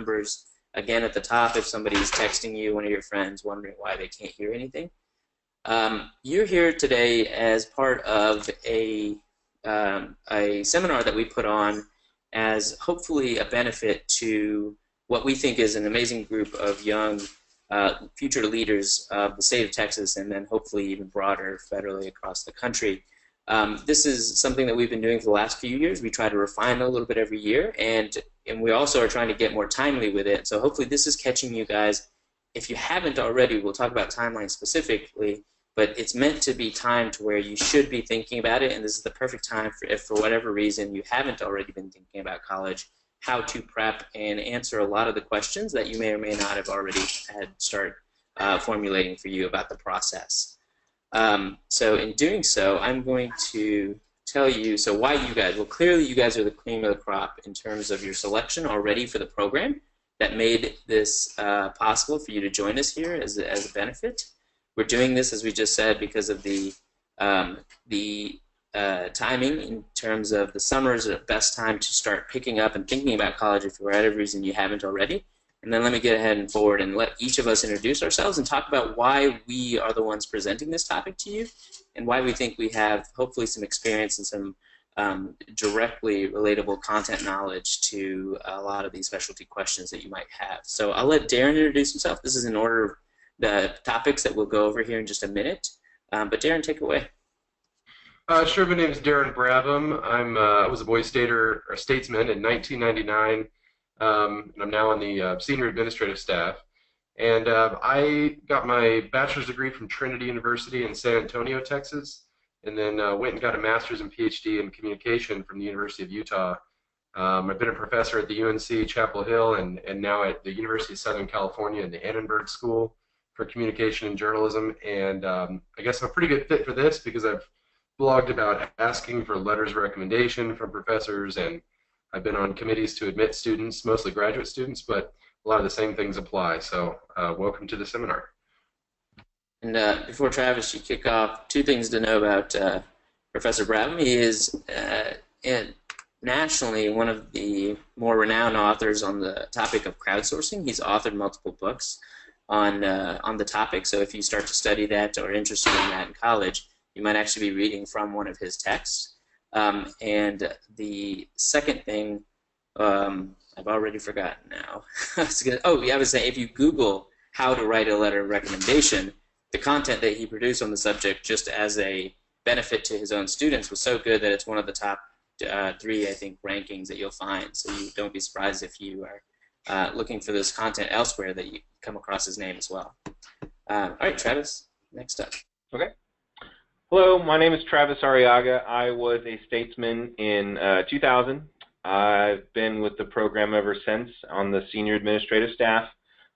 numbers again at the top if somebody's texting you, one of your friends, wondering why they can't hear anything. You're here today as part of a seminar that we put on as hopefully a benefit to what we think is an amazing group of young future leaders of the state of Texas, and then hopefully even broader federally across the country. This is something that we've been doing for the last few years. We try to refine it a little bit every year, and we also are trying to get more timely with it. So hopefully this is catching you guys. If you haven't already, we'll talk about timeline specifically, but it's meant to be timed to where you should be thinking about it, and this is the perfect time for, if for whatever reason you haven't already been thinking about college, how to prep and answer a lot of the questions that you may or may not have already had start formulating for you about the process. So in doing so, I'm going to tell you, so why you guys? Well, clearly you guys are the cream of the crop in terms of your selection already for the program that made this possible for you to join us here as a benefit. We're doing this, as we just said, because of the timing in terms of the summer is the best time to start picking up and thinking about college if for whatever reason you haven't already. And then let me get ahead and forward and let each of us introduce ourselves and talk about why we are the ones presenting this topic to you and why we think we have hopefully some experience and some directly relatable content knowledge to a lot of these specialty questions that you might have. So I'll let Darren introduce himself. This is in order of the topics that we'll go over here in just a minute. But Darren, take it away. Sure, my name is Darren Brabham. I was a Boy Stater or statesman in 1999. And I'm now on the senior administrative staff. And I got my bachelor's degree from Trinity University in San Antonio, Texas, and then went and got a master's and PhD in communication from the University of Utah. I've been a professor at the UNC Chapel Hill and now at the University of Southern California in the Annenberg School for Communication and Journalism. And I guess I'm a pretty good fit for this because I've blogged about asking for letters of recommendation from professors, and I've been on committees to admit students, mostly graduate students, but a lot of the same things apply. So welcome to the seminar. And before Travis, you kick off, two things to know about Professor Brabham. He is nationally one of the more renowned authors on the topic of crowdsourcing. He's authored multiple books on the topic, so if you start to study that or are interested in that in college, you might actually be reading from one of his texts. And the second thing, I've already forgotten now. I was saying, if you Google how to write a letter of recommendation, the content that he produced on the subject just as a benefit to his own students was so good that it's one of the top 3, I think, rankings that you'll find. So you don't be surprised if you are looking for this content elsewhere that you come across his name as well. All right, Travis, next up. Okay. Hello, my name is Travis Arriaga. I was a statesman in 2000. I've been with the program ever since on the senior administrative staff.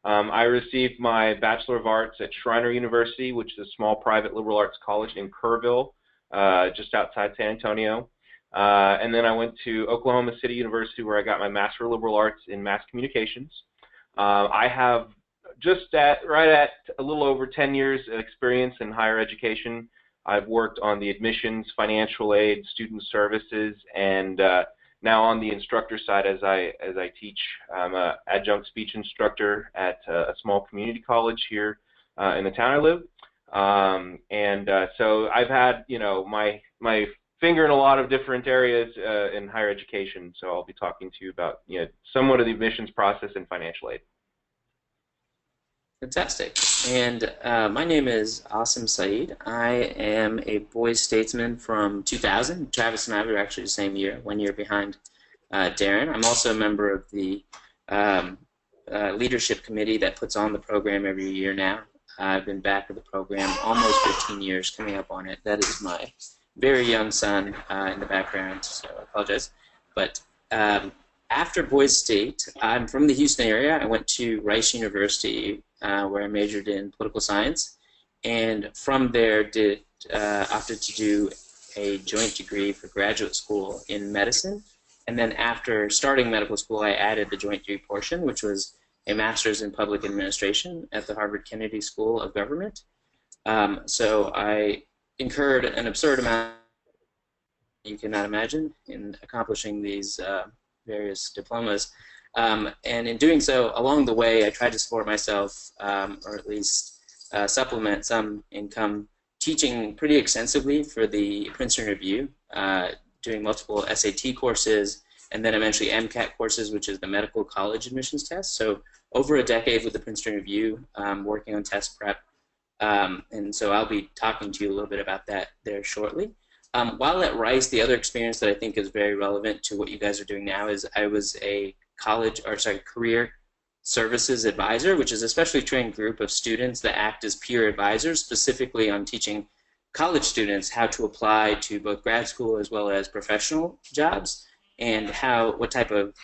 I received my Bachelor of Arts at Schreiner University, which is a small private liberal arts college in Kerrville, just outside San Antonio. And then I went to Oklahoma City University, where I got my Master of Liberal Arts in Mass Communications. I have right at a little over 10 years of experience in higher education. I've worked on the admissions, financial aid, student services, and now on the instructor side as I teach. I'm an adjunct speech instructor at a small community college here in the town I live. So I've had, my finger in a lot of different areas in higher education. So I'll be talking to you about, somewhat of the admissions process and financial aid. Fantastic. And my name is Asim Saeed. I am a boys statesman from 2000. Travis and I were actually the same year, 1 year behind Darren. I'm also a member of the leadership committee that puts on the program every year now. I've been back with the program almost 15 years, coming up on it. That is my very young son in the background, so I apologize. But after Boys State, I'm from the Houston area. I went to Rice University, where I majored in political science, and from there opted to do a joint degree for graduate school in medicine. And then after starting medical school, I added the joint degree portion, which was a master's in public administration at the Harvard Kennedy School of Government. So I incurred an absurd amount, you cannot imagine, in accomplishing these various diplomas. And in doing so, along the way, I tried to support myself, or at least supplement some income, teaching pretty extensively for the Princeton Review, doing multiple SAT courses, and then eventually MCAT courses, which is the medical college admissions test. So over a decade with the Princeton Review, working on test prep. And so I'll be talking to you a little bit about that there shortly. While at Rice, the other experience that I think is very relevant to what you guys are doing now is I was a career services advisor, which is a specially trained group of students that act as peer advisors, specifically on teaching college students how to apply to both grad school as well as professional jobs, and what type of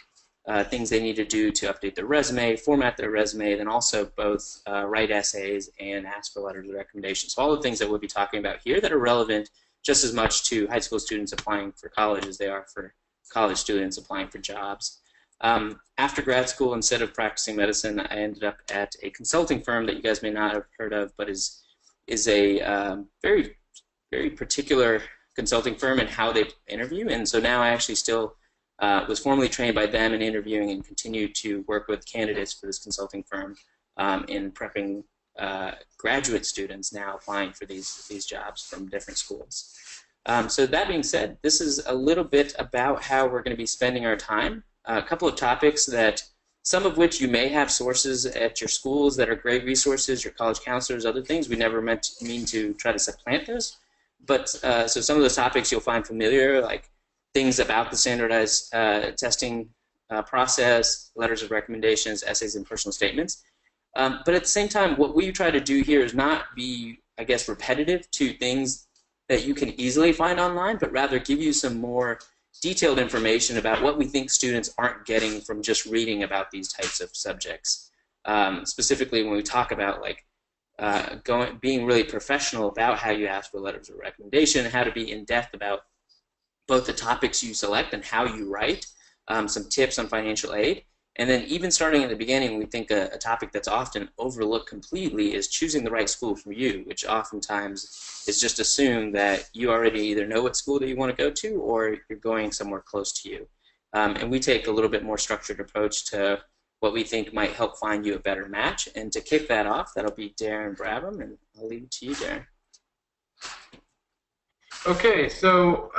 things they need to do to update their resume, format their resume, then also both write essays and ask for letters of recommendation. So all the things that we'll be talking about here that are relevant just as much to high school students applying for college as they are for college students applying for jobs. After grad school, instead of practicing medicine, I ended up at a consulting firm that you guys may not have heard of, but is a very, very particular consulting firm in how they interview. And so now I actually still was formally trained by them in interviewing and continue to work with candidates for this consulting firm in prepping graduate students now applying for these jobs from different schools. So that being said, this is a little bit about how we're going to be spending our time. A couple of topics that some of which you may have sources at your schools that are great resources, your college counselors, other things. We never mean to try to supplant those. But so some of those topics you'll find familiar, like things about the standardized testing process, letters of recommendations, essays, and personal statements. But at the same time, what we try to do here is not be, I guess, repetitive to things that you can easily find online, but rather give you some more detailed information about what we think students aren't getting from just reading about these types of subjects. Specifically, when we talk about like being really professional about how you ask for letters of recommendation, how to be in depth about both the topics you select and how you write, some tips on financial aid. And then even starting at the beginning, we think a topic that's often overlooked completely is choosing the right school for you, which oftentimes is just assumed that you already either know what school that you want to go to or you're going somewhere close to you. And we take a little bit more structured approach to what we think might help find you a better match. And to kick that off, that'll be Darren Brabham, and I'll leave it to you, Darren. Okay, so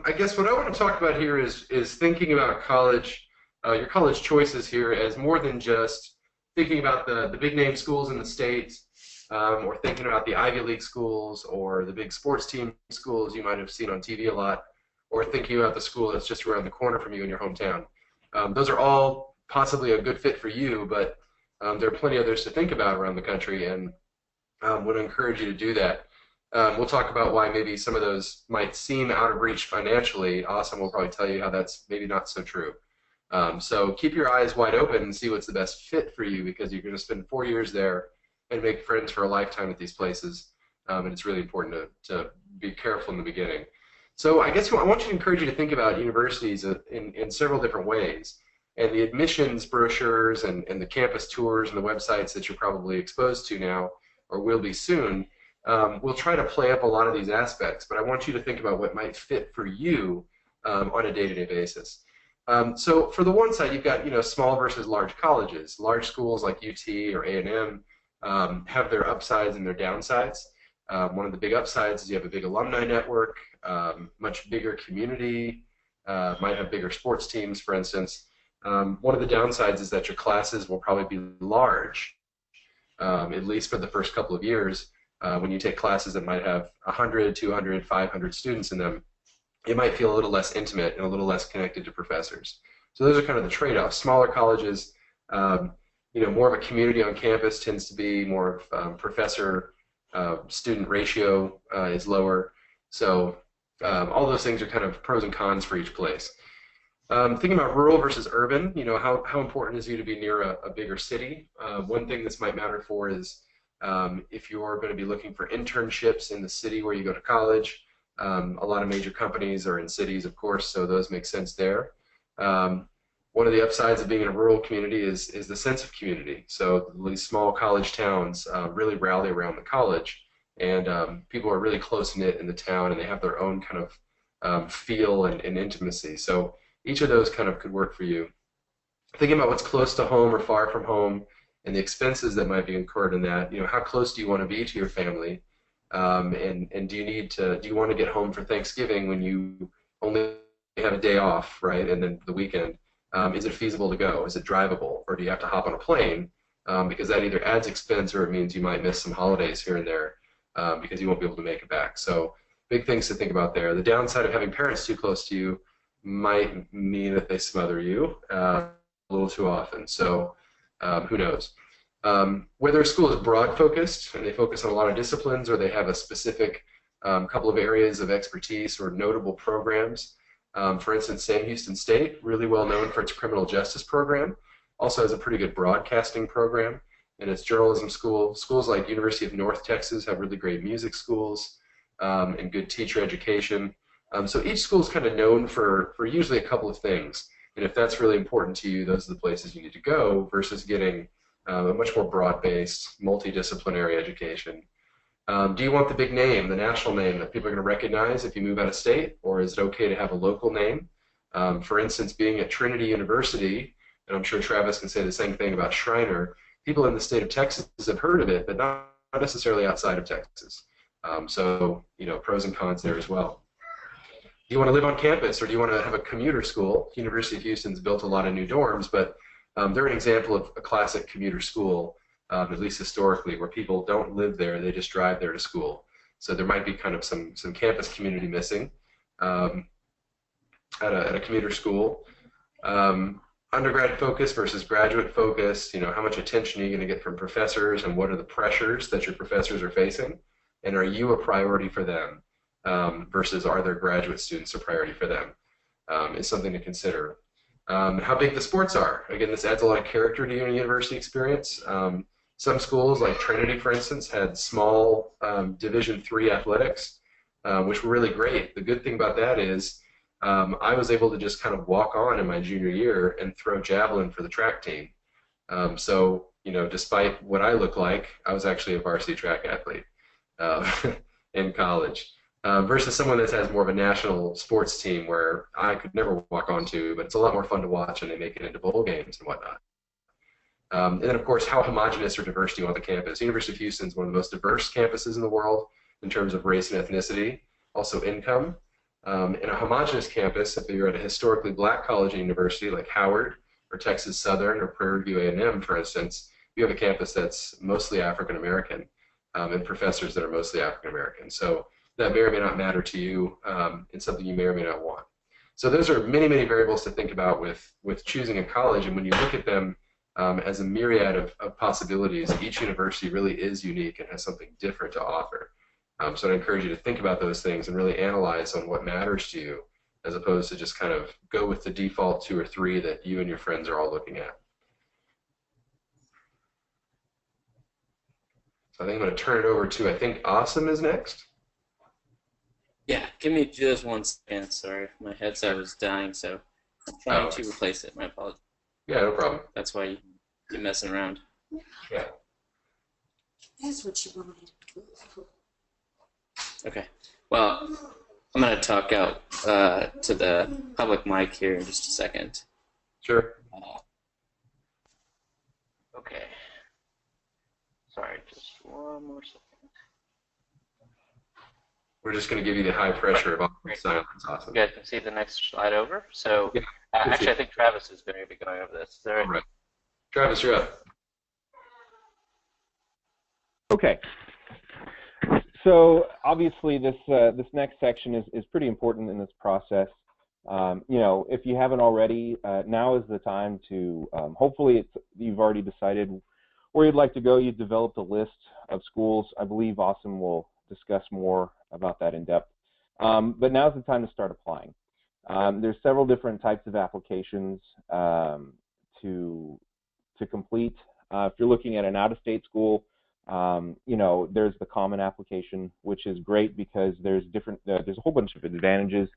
I guess what I want to talk about here is thinking about college, your college choices here as more than just thinking about the big name schools in the state, or thinking about the Ivy League schools or the big sports team schools you might have seen on TV a lot, or thinking about the school that's just around the corner from you in your hometown. Those are all possibly a good fit for you, but there are plenty others to think about around the country, and would encourage you to do that. We'll talk about why maybe some of those might seem out of reach financially. Awesome will probably tell you how that's maybe not so true. So keep your eyes wide open and see what's the best fit for you, because you're going to spend 4 years there and make friends for a lifetime at these places. And it's really important to be careful in the beginning. So I guess I want to encourage you to think about universities in several different ways. And the admissions brochures and the campus tours and the websites that you're probably exposed to now or will be soon, we'll try to play up a lot of these aspects, but I want you to think about what might fit for you on a day-to-day basis. So for the one side, you've got small versus large colleges. Large schools like UT or A&M have their upsides and their downsides. One of the big upsides is you have a big alumni network, much bigger community, might have bigger sports teams, for instance. One of the downsides is that your classes will probably be large, at least for the first couple of years. When you take classes that might have 100, 200, 500 students in them, it might feel a little less intimate and a little less connected to professors. So those are kind of the trade-offs. Smaller colleges, more of a community on campus tends to be more of professor-student ratio is lower. So all those things are kind of pros and cons for each place. Thinking about rural versus urban, how important is it to be near a bigger city? One thing this might matter for is if you're going to be looking for internships in the city where you go to college. A lot of major companies are in cities, of course, so those make sense there. One of the upsides of being in a rural community is the sense of community. So these small college towns really rally around the college, and people are really close-knit in the town, and they have their own kind of feel and intimacy. So each of those kind of could work for you. thinking about what's close to home or far from home and the expenses that might be incurred in that. How close do you want to be to your family? And do you want to get home for Thanksgiving when you only have a day off, right? And then the weekend. Is it feasible to go? Is it drivable? Or do you have to hop on a plane? Because that either adds expense or it means you might miss some holidays here and there because you won't be able to make it back. So big things to think about there. The downside of having parents too close to you might mean that they smother you a little too often. So who knows? Whether a school is broad focused and they focus on a lot of disciplines or they have a specific couple of areas of expertise or notable programs. For instance, Sam Houston State, really well known for its criminal justice program, also has a pretty good broadcasting program and its journalism school. Schools like University of North Texas have really great music schools and good teacher education. So each school is kind of known for usually a couple of things. And if that's really important to you, those are the places you need to go versus getting a much more broad-based, multidisciplinary education. Do you want the big name, the national name that people are going to recognize if you move out of state, or is it okay to have a local name? For instance, being at Trinity University, and I'm sure Travis can say the same thing about Schreiner, people in the state of Texas have heard of it, but not necessarily outside of Texas. So, pros and cons there as well. Do you want to live on campus, or do you want to have a commuter school? University of Houston's built a lot of new dorms, but they're an example of a classic commuter school, at least historically, where people don't live there, they just drive there to school. So there might be kind of some campus community missing at a commuter school. Undergrad focus versus graduate focus, how much attention are you going to get from professors and what are the pressures that your professors are facing? And are you a priority for them versus are their graduate students a priority for them is something to consider. How big the sports are. Again, this adds a lot of character to your university experience. Some schools, like Trinity, for instance, had small Division III athletics, which were really great. The good thing about that is I was able to just kind of walk on in my junior year and throw javelin for the track team. So, despite what I look like, I was actually a varsity track athlete in college. Versus someone that has more of a national sports team where I could never walk onto, but it's a lot more fun to watch and they make it into bowl games and whatnot. And then, of course, how homogenous or diverse do you want the campus? University of Houston is one of the most diverse campuses in the world in terms of race and ethnicity, also income. In a homogenous campus, if you're at a historically black college and university like Howard or Texas Southern or Prairie View A&M, for instance, you have a campus that's mostly African American and professors that are mostly African American. So that may or may not matter to you. It's something you may or may not want. So those are many, many variables to think about with choosing a college. And when you look at them as a myriad of possibilities, each university really is unique and has something different to offer. So I'd encourage you to think about those things and really analyze on what matters to you as opposed to just kind of go with the default 2 or 3 that you and your friends are all looking at. So I think I'm going to turn it over to, I think Awesome is next. Yeah, give me just 1 second. Sorry, my headset was dying, so I'm trying to replace it. My apologies. Yeah, no problem. That's why you're messing around. Yeah. That's what you wanted. Okay. Well, I'm going to talk out to the public mic here in just a second. Sure. Okay. Sorry, just 1 more second. We're just going to give you the high pressure of awkward silence. Awesome. You guys can see the next slide over. So, yeah, actually, I think Travis is going to be going over this. Is that right? All right. Travis, you're up. Okay. So obviously, this next section is pretty important in this process. If you haven't already, now is the time to. Hopefully, you've already decided where you'd like to go. You've developed a list of schools. I believe Awesome will discuss more about that in depth. But now's the time to start applying. There's several different types of applications to complete. If you're looking at an out-of-state school, there's the common application, which is great because there's a whole bunch of advantages.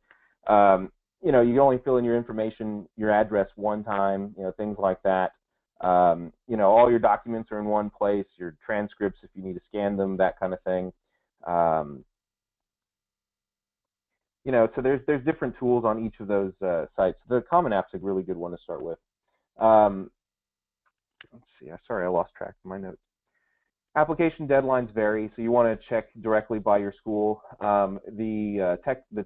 You can only fill in your information, your address 1 time, things like that. All your documents are in one place, your transcripts if you need to scan them, that kind of thing. So there's different tools on each of those sites. The Common App's a really good one to start with. Let's see. Sorry, I lost track of my notes. Application deadlines vary, so you want to check directly by your school. The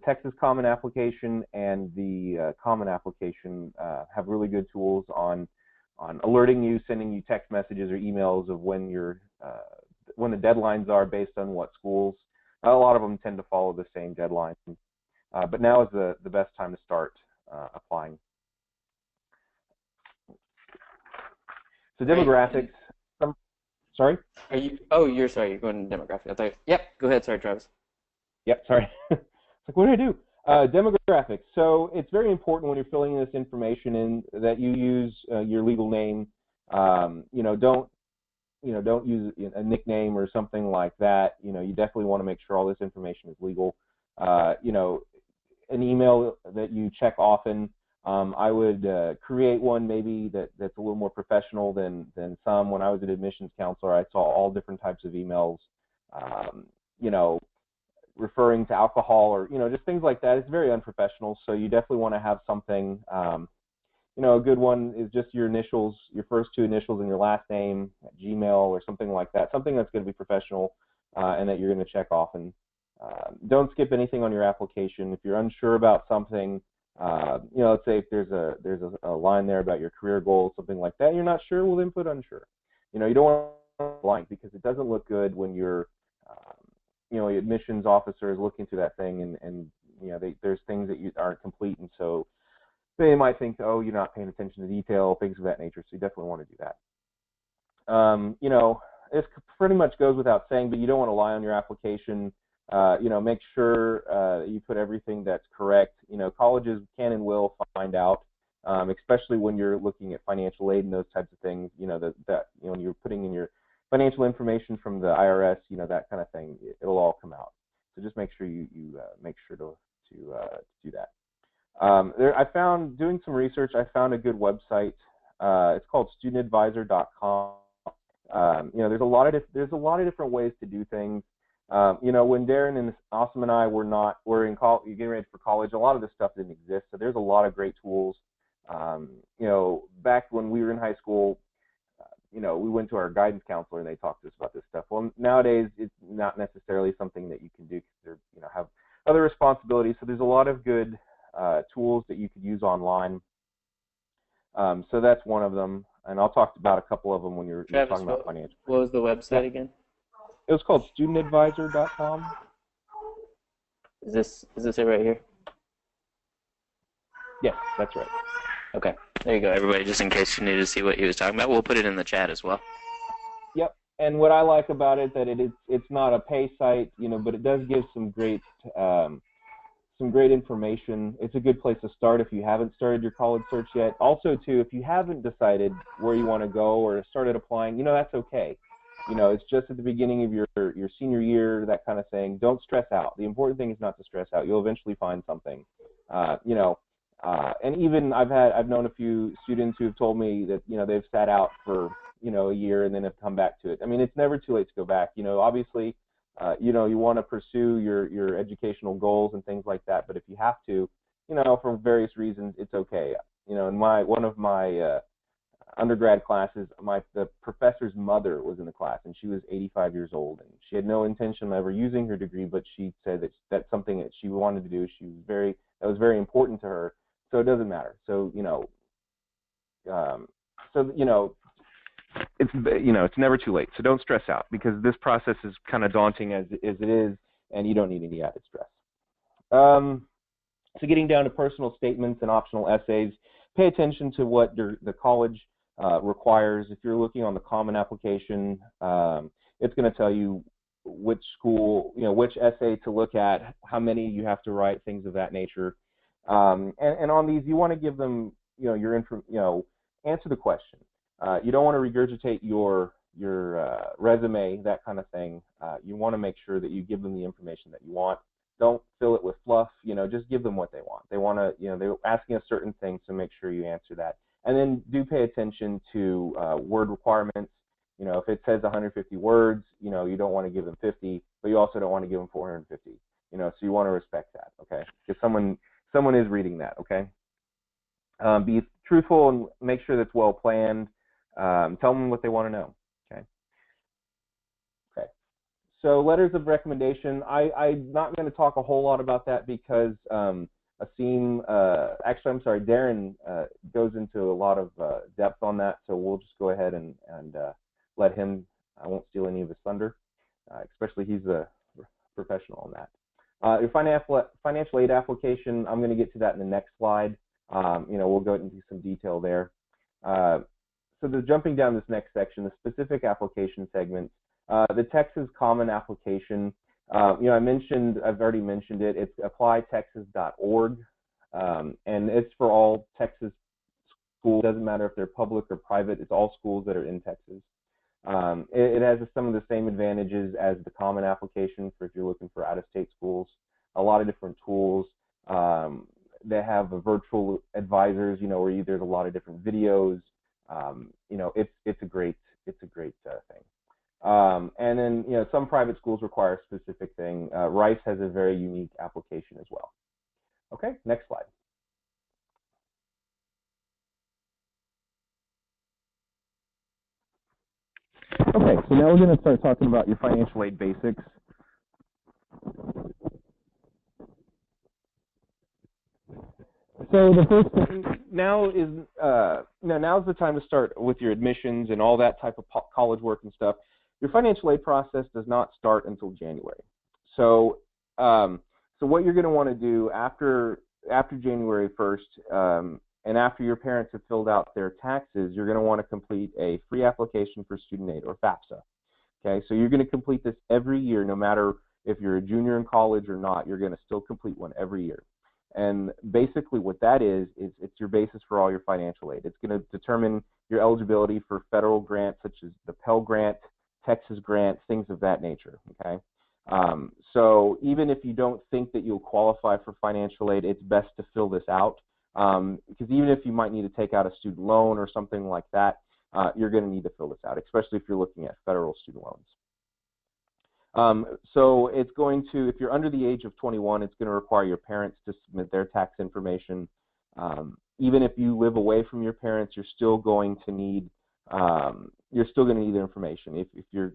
Texas Common Application and the Common Application have really good tools on alerting you, sending you text messages or emails of when the deadlines are based on what schools. A lot of them tend to follow the same deadline, but now is the best time to start applying. So demographics. Sorry? Are you? Oh, you're sorry. You're going to demographic. I thought. Yep. Go ahead. Sorry, Travis. Yep. Sorry. It's like, what did I do? Demographics. So it's very important when you're filling this information in that you use your legal name. Don't use a nickname or something like that. You definitely want to make sure all this information is legal. An email that you check often. I would create one maybe that's a little more professional than some. When I was an admissions counselor, I saw all different types of emails, referring to alcohol or, just things like that. It's very unprofessional, so you definitely want to have something, a good one is just your initials, your first two initials and your last name at Gmail or something like that, something that's going to be professional and that you're going to check often. Don't skip anything on your application. If you're unsure about something, let's say if there's a line there about your career goals, something like that, you're not sure, well then put unsure. You don't want to blank because it doesn't look good when your admissions officer is looking through that thing and there's things that aren't complete, and so they might think, oh, you're not paying attention to detail, things of that nature. So you definitely want to do that. This pretty much goes without saying, but you don't want to lie on your application. Make sure you put everything that's correct. Colleges can and will find out, especially when you're looking at financial aid and those types of things. When you're putting in your financial information from the IRS, that kind of thing, it'll all come out. So just make sure you make sure to do that. I found, doing some research, I found a good website. It's called studentadvisor.com. There's a lot of different ways to do things. When Darren and Awesome and I were in college, getting ready for college, a lot of this stuff didn't exist. So there's a lot of great tools. Back when we were in high school, we went to our guidance counselor and they talked to us about this stuff. Well, nowadays it's not necessarily something that you can do because they have other responsibilities. So there's a lot of good tools that you could use online. So that's one of them, and I'll talk about a couple of them when you're talking about financial. What was the website again? It was called studentadvisor.com. Is this it right here? Yes, that's right. Okay, there you go, everybody. Just in case you need to see what he was talking about, we'll put it in the chat as well. Yep. And what I like about it that it's not a pay site, but it does give some great information. It's a good place to start if you haven't started your college search yet. Also, too, if you haven't decided where you want to go or started applying, that's okay. It's just at the beginning of your senior year, that kind of thing. Don't stress out. The important thing is not to stress out. You'll eventually find something. And even I've known a few students who have told me that they've sat out for a year and then have come back to it. I mean, it's never too late to go back. Obviously, you want to pursue your educational goals and things like that. But if you have to, for various reasons, it's okay. In one of my undergrad classes, the professor's mother was in the class, and she was 85 years old, and she had no intention of ever using her degree, but she said that that's something that she wanted to do. That was very important to her, so it doesn't matter. So it's never too late. So don't stress out, because this process is kind of daunting as it is, and you don't need any added stress. So getting down to personal statements and optional essays, pay attention to what the college requires. If you're looking on the Common Application, it's going to tell you which school, which essay to look at, how many you have to write, things of that nature. And on these, you want to give them, answer the question. You don't want to regurgitate your resume, that kind of thing. You want to make sure that you give them the information that you want. Don't fill it with fluff. Just give them what they want. They want to, they're asking a certain thing, so make sure you answer that. And then do pay attention to word requirements. If it says 150 words, you don't want to give them 50, but you also don't want to give them 450. So you want to respect that, okay? Because someone is reading that, okay? Be truthful and make sure that's well planned. Tell them what they want to know. Okay. Okay. So letters of recommendation. I'm not going to talk a whole lot about that because Asim, actually, I'm sorry, Darren goes into a lot of depth on that. So we'll just go ahead and let him. I won't steal any of his thunder, especially he's a professional on that. Your financial aid application, I'm going to get to that in the next slide. We'll go into some detail there. So jumping down this next section, the specific application segments, the Texas Common Application, I've already mentioned it. It's applytexas.org, and it's for all Texas schools. It doesn't matter if they're public or private. It's all schools that are in Texas. It has some of the same advantages as the Common Application for if you're looking for out-of-state schools. A lot of different tools. They have virtual advisors, where there's a lot of different videos. It's a great thing. And then, some private schools require a specific thing. Rice has a very unique application as well. Okay, next slide. Okay, so now we're going to start talking about your financial aid basics. So the first thing now's the time to start with your admissions and all that type of college work and stuff. Your financial aid process does not start until January. So what you're going to want to do after January 1st, and after your parents have filled out their taxes, you're going to want to complete a free application for student aid, or FAFSA. Okay, so you're going to complete this every year, no matter if you're a junior in college or not. You're going to still complete one every year. And basically what that is it's your basis for all your financial aid. It's going to determine your eligibility for federal grants such as the Pell Grant, Texas Grant, things of that nature. Okay, so even if you don't think that you'll qualify for financial aid, it's best to fill this out, because even if you might need to take out a student loan or something like that, you're going to need to fill this out, especially if you're looking at federal student loans. So it's going to, if you're under the age of 21, it's going to require your parents to submit their tax information. Even if you live away from your parents, you're still going to need the information.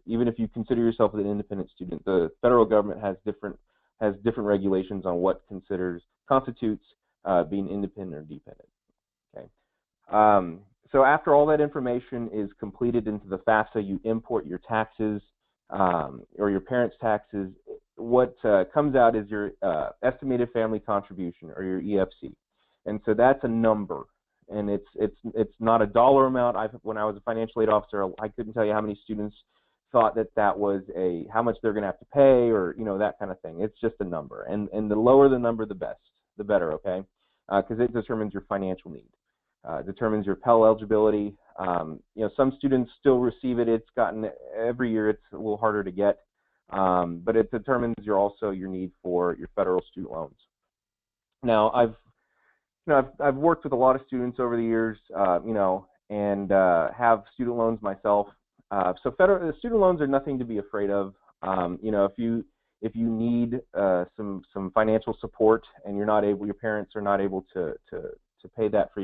Even if you consider yourself an independent student, the federal government has different regulations on what constitutes being independent or dependent. Okay. So after all that information is completed into the FAFSA, you import your taxes. Or your parents' taxes. What comes out is your estimated family contribution, or your EFC, and so that's a number, and it's not a dollar amount. When I was a financial aid officer, I couldn't tell you how many students thought that was how much they're going to have to pay, or that kind of thing. It's just a number, and the lower the number, the better. Okay, because it determines your financial need. Determines your Pell eligibility. Some students still receive it. It's gotten every year. It's a little harder to get, but it determines your need for your federal student loans. Now, I've worked with a lot of students over the years, and have student loans myself. So the student loans are nothing to be afraid of. If you need some financial support and your parents are not able to pay that for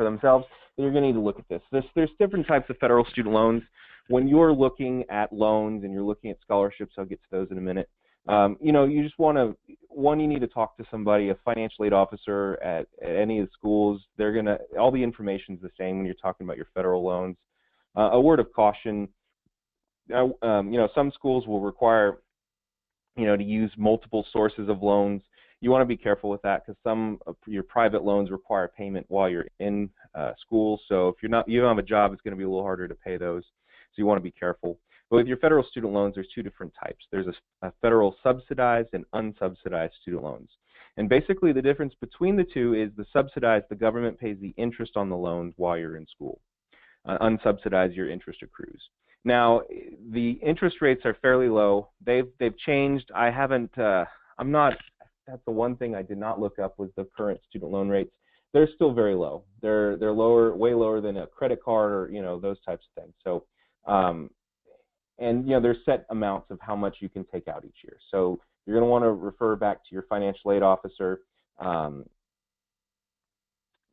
themselves, then you're going to need to look at this. There's different types of federal student loans. When you're looking at loans and you're looking at scholarships, I'll get to those in a minute. You just want to, you need to talk to somebody, a financial aid officer at any of the schools. All the information's the same when you're talking about your federal loans. A word of caution, some schools will require, to use multiple sources of loans. You want to be careful with that, because some of your private loans require payment while you're in school. So if you don't have a job, it's going to be a little harder to pay those. So you want to be careful. But with your federal student loans, there's two different types. There's a federal subsidized and unsubsidized student loans. And basically the difference between the two is the subsidized, the government pays the interest on the loans while you're in school. Unsubsidized, your interest accrues. Now, the interest rates are fairly low. They've changed. That's the one thing I did not look up, was the current student loan rates. They're still very low. They're lower, way lower than a credit card, or those types of things. So, there's set amounts of how much you can take out each year. So you're going to want to refer back to your financial aid officer.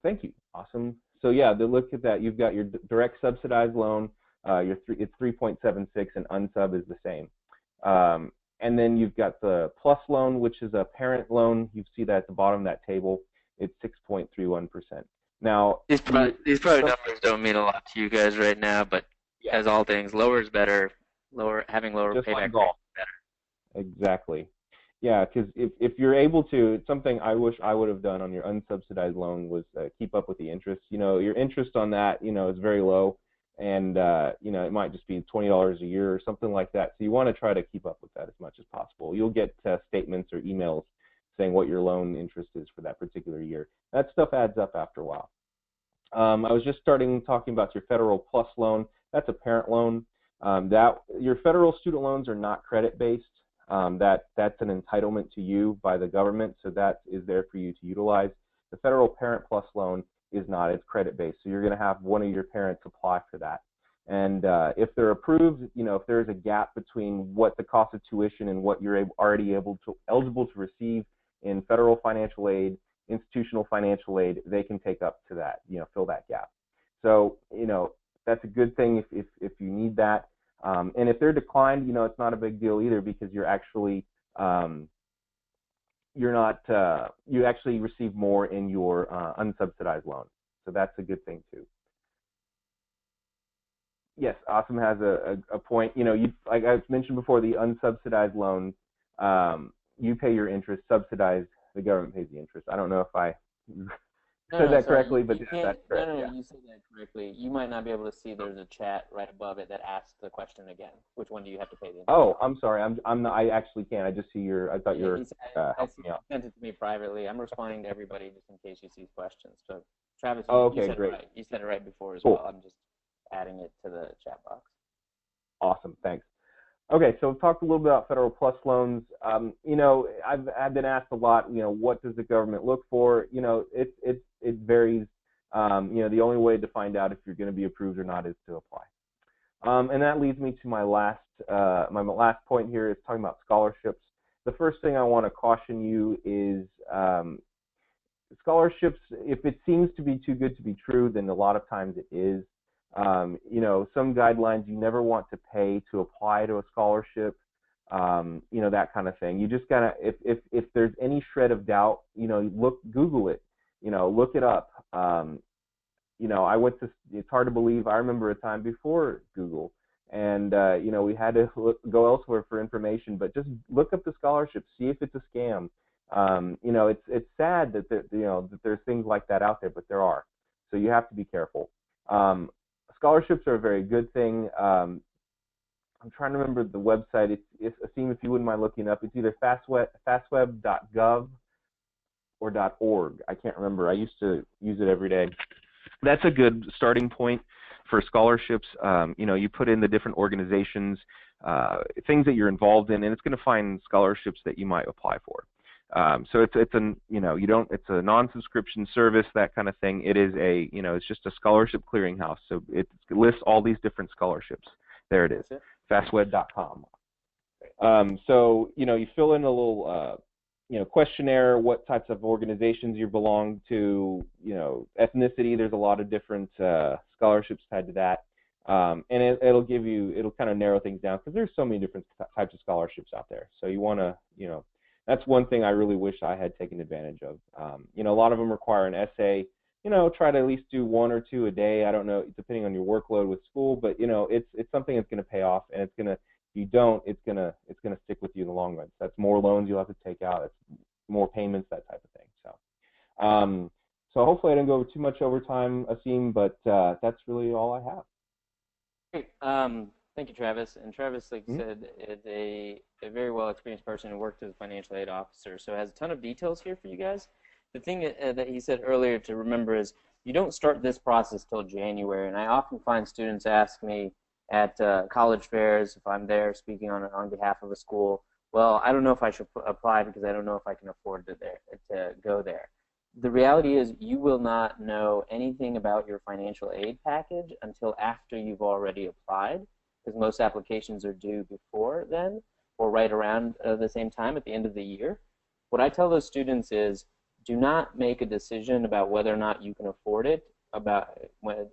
Thank you. Awesome. So yeah, they look at that. You've got your direct subsidized loan. It's 3.76, and unsub is the same. And then you've got the plus loan, which is a parent loan. You see that at the bottom of that table. It's 6.31%. Now, these probably numbers don't mean a lot to you guys right now, but as all things, lower is better. Having lower just payback like rates golf. is better. Exactly. Yeah, because if you're able to, it's something I wish I would have done on your unsubsidized loan was keep up with the interest. Your interest on that, is very low, and it might just be $20 a year or something like that. So you want to try to keep up with that as much as possible. You'll get statements or emails saying what your loan interest is for that particular year. That stuff adds up after a while. I was just talking about your federal plus loan. That's a parent loan. Your federal student loans are not credit-based. That's an entitlement to you by the government, so that is there for you to utilize. The federal parent plus loan is not. It's credit-based, so you're going to have one of your parents apply for that. And if they're approved, if there's a gap between what the cost of tuition and what you're already eligible to receive in federal financial aid, institutional financial aid, they can take up to that, fill that gap. So, that's a good thing if you need that. And if they're declined, it's not a big deal either, because you're actually you actually receive more in your unsubsidized loan. So that's a good thing too. Yes, Awesome has a point. Like I mentioned before, the unsubsidized loan, you pay your interest, subsidized, the government pays the interest. I don't know if I said that correctly, but that's correct. No, you said that correctly. You might not be able to see there's a chat right above it that asks the question again. Which one do you have to pay the interest? Oh, I'm sorry. I'm not, I actually can't. I just see I thought you were helping me out. Sent it to me privately. I'm responding to everybody just in case you see questions. So, Travis, you said great. It right. You said it right before as Cool. well. I'm just adding it to the chat box. Awesome. Thanks. Okay, so we've talked a little bit about federal plus loans. I've been asked a lot. What does the government look for? It varies. The only way to find out if you're going to be approved or not is to apply. And that leads me to my last point here is talking about scholarships. The first thing I want to caution you is scholarships. If it seems to be too good to be true, then a lot of times it is. Some guidelines you never want to pay to apply to a scholarship, that kind of thing. You just gotta, if there's any shred of doubt, Google it, look it up. It's hard to believe, I remember a time before Google, and, we had to go elsewhere for information, but just look up the scholarship, see if it's a scam. It's sad that that there's things like that out there, but there are. So you have to be careful. Scholarships are a very good thing. I'm trying to remember the website. Asim, if you wouldn't mind looking up, it's either fastweb.gov or .org. I can't remember. I used to use it every day. That's a good starting point for scholarships. You put in the different organizations, things that you're involved in, and it's going to find scholarships that you might apply for. So it's a non-subscription service, that kind of thing. It is it's just a scholarship clearinghouse. So it lists all these different scholarships. There it is, fastweb.com. So you fill in a little questionnaire, what types of organizations you belong to, ethnicity. There's a lot of different scholarships tied to that. And it'll kind of narrow things down because there's so many different types of scholarships out there. So you want to, that's one thing I really wish I had taken advantage of. A lot of them require an essay. Try to at least do 1 or 2 a day. I don't know, depending on your workload with school, but it's something that's going to pay off, and it's going to. If you don't, it's going to stick with you in the long run. So that's more loans you'll have to take out. It's more payments, that type of thing. So hopefully I didn't go too much over time, Asim, but that's really all I have. Great. Thank you, Travis. And Travis, like you said, is a very well-experienced person who worked as a financial aid officer, so has a ton of details here for you guys. The thing that he said earlier to remember is you don't start this process till January, and I often find students ask me at college fairs, if I'm there speaking on behalf of a school, well, I don't know if I should apply because I don't know if I can afford to go there. The reality is you will not know anything about your financial aid package until after you've already applied, because most applications are due before then or right around the same time at the end of the year. What I tell those students is do not make a decision about whether or not you can afford it about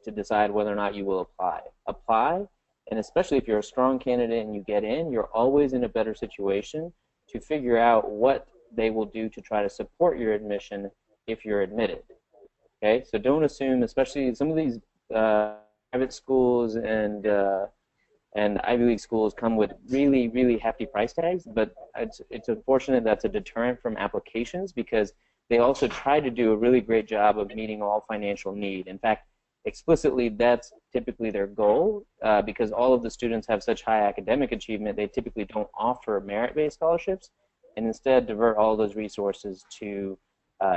to decide whether or not you will apply. Apply, and especially if you're a strong candidate and you get in, you're always in a better situation to figure out what they will do to try to support your admission if you're admitted. Okay, so don't assume, especially some of these private schools and Ivy League schools come with really, really hefty price tags, but it's unfortunate that's a deterrent from applications because they also try to do a really great job of meeting all financial need. In fact, explicitly, that's typically their goal because all of the students have such high academic achievement, they typically don't offer merit-based scholarships and instead divert all those resources to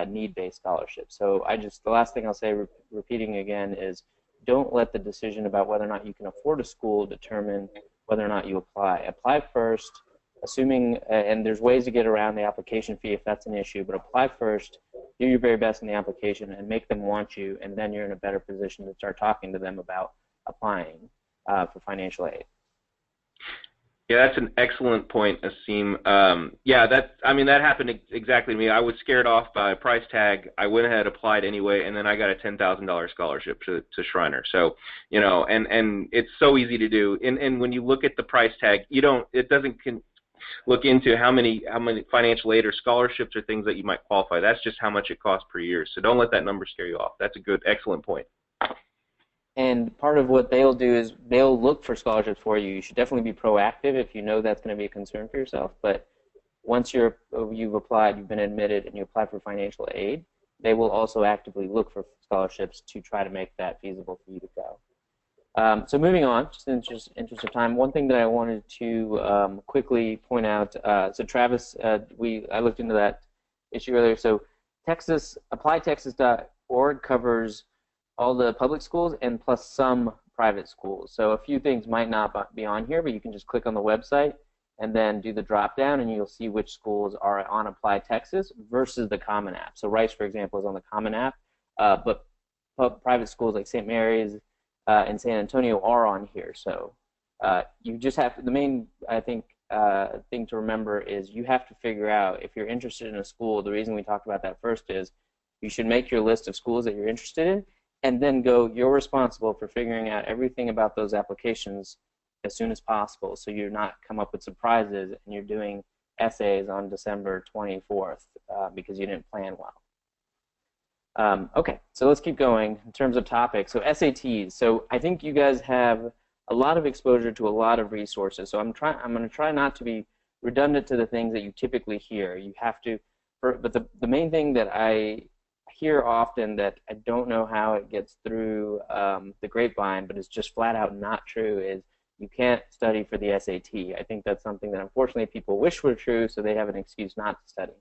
need-based scholarships. So the last thing I'll say, repeating again, is don't let the decision about whether or not you can afford a school determine whether or not you apply. Apply first, assuming, and there's ways to get around the application fee if that's an issue, but apply first, do your very best in the application, and make them want you, and then you're in a better position to start talking to them about applying for financial aid. Yeah, that's an excellent point, Asim. Yeah, that happened exactly to me. I was scared off by a price tag. I went ahead, applied anyway, and then I got a $10,000 scholarship to Schreiner. So, and it's so easy to do. And when you look at the price tag, it doesn't look into how many financial aid or scholarships or things that you might qualify. That's just how much it costs per year. So don't let that number scare you off. That's a excellent point. And part of what they'll do is they'll look for scholarships for you. You should definitely be proactive if you know that's going to be a concern for yourself. But once you've applied, you've been admitted, and you apply for financial aid, they will also actively look for scholarships to try to make that feasible for you to go. So moving on, just in the interest of time, one thing that I wanted to quickly point out, so Travis, I looked into that issue earlier. So applytexas.org covers all the public schools and plus some private schools. So a few things might not be on here, but you can just click on the website and then do the drop down and you'll see which schools are on Apply Texas versus the Common App. So Rice, for example, is on the Common App, but private schools like St. Mary's and San Antonio are on here. So you just have to, the main, I think, thing to remember is you have to figure out if you're interested in a school. The reason we talked about that first is you should make your list of schools that you're interested in, and then you're responsible for figuring out everything about those applications as soon as possible so you're not come up with surprises and you're doing essays on December 24th because you didn't plan well. Okay, so let's keep going in terms of topics. So SATs. So I think you guys have a lot of exposure to a lot of resources. So I'm going to try not to be redundant to the things that you typically hear. You have to, but the main thing that I hear often that I don't know how it gets through the grapevine, but it's just flat out not true, is you can't study for the SAT. I think that's something that unfortunately people wish were true, so they have an excuse not to study.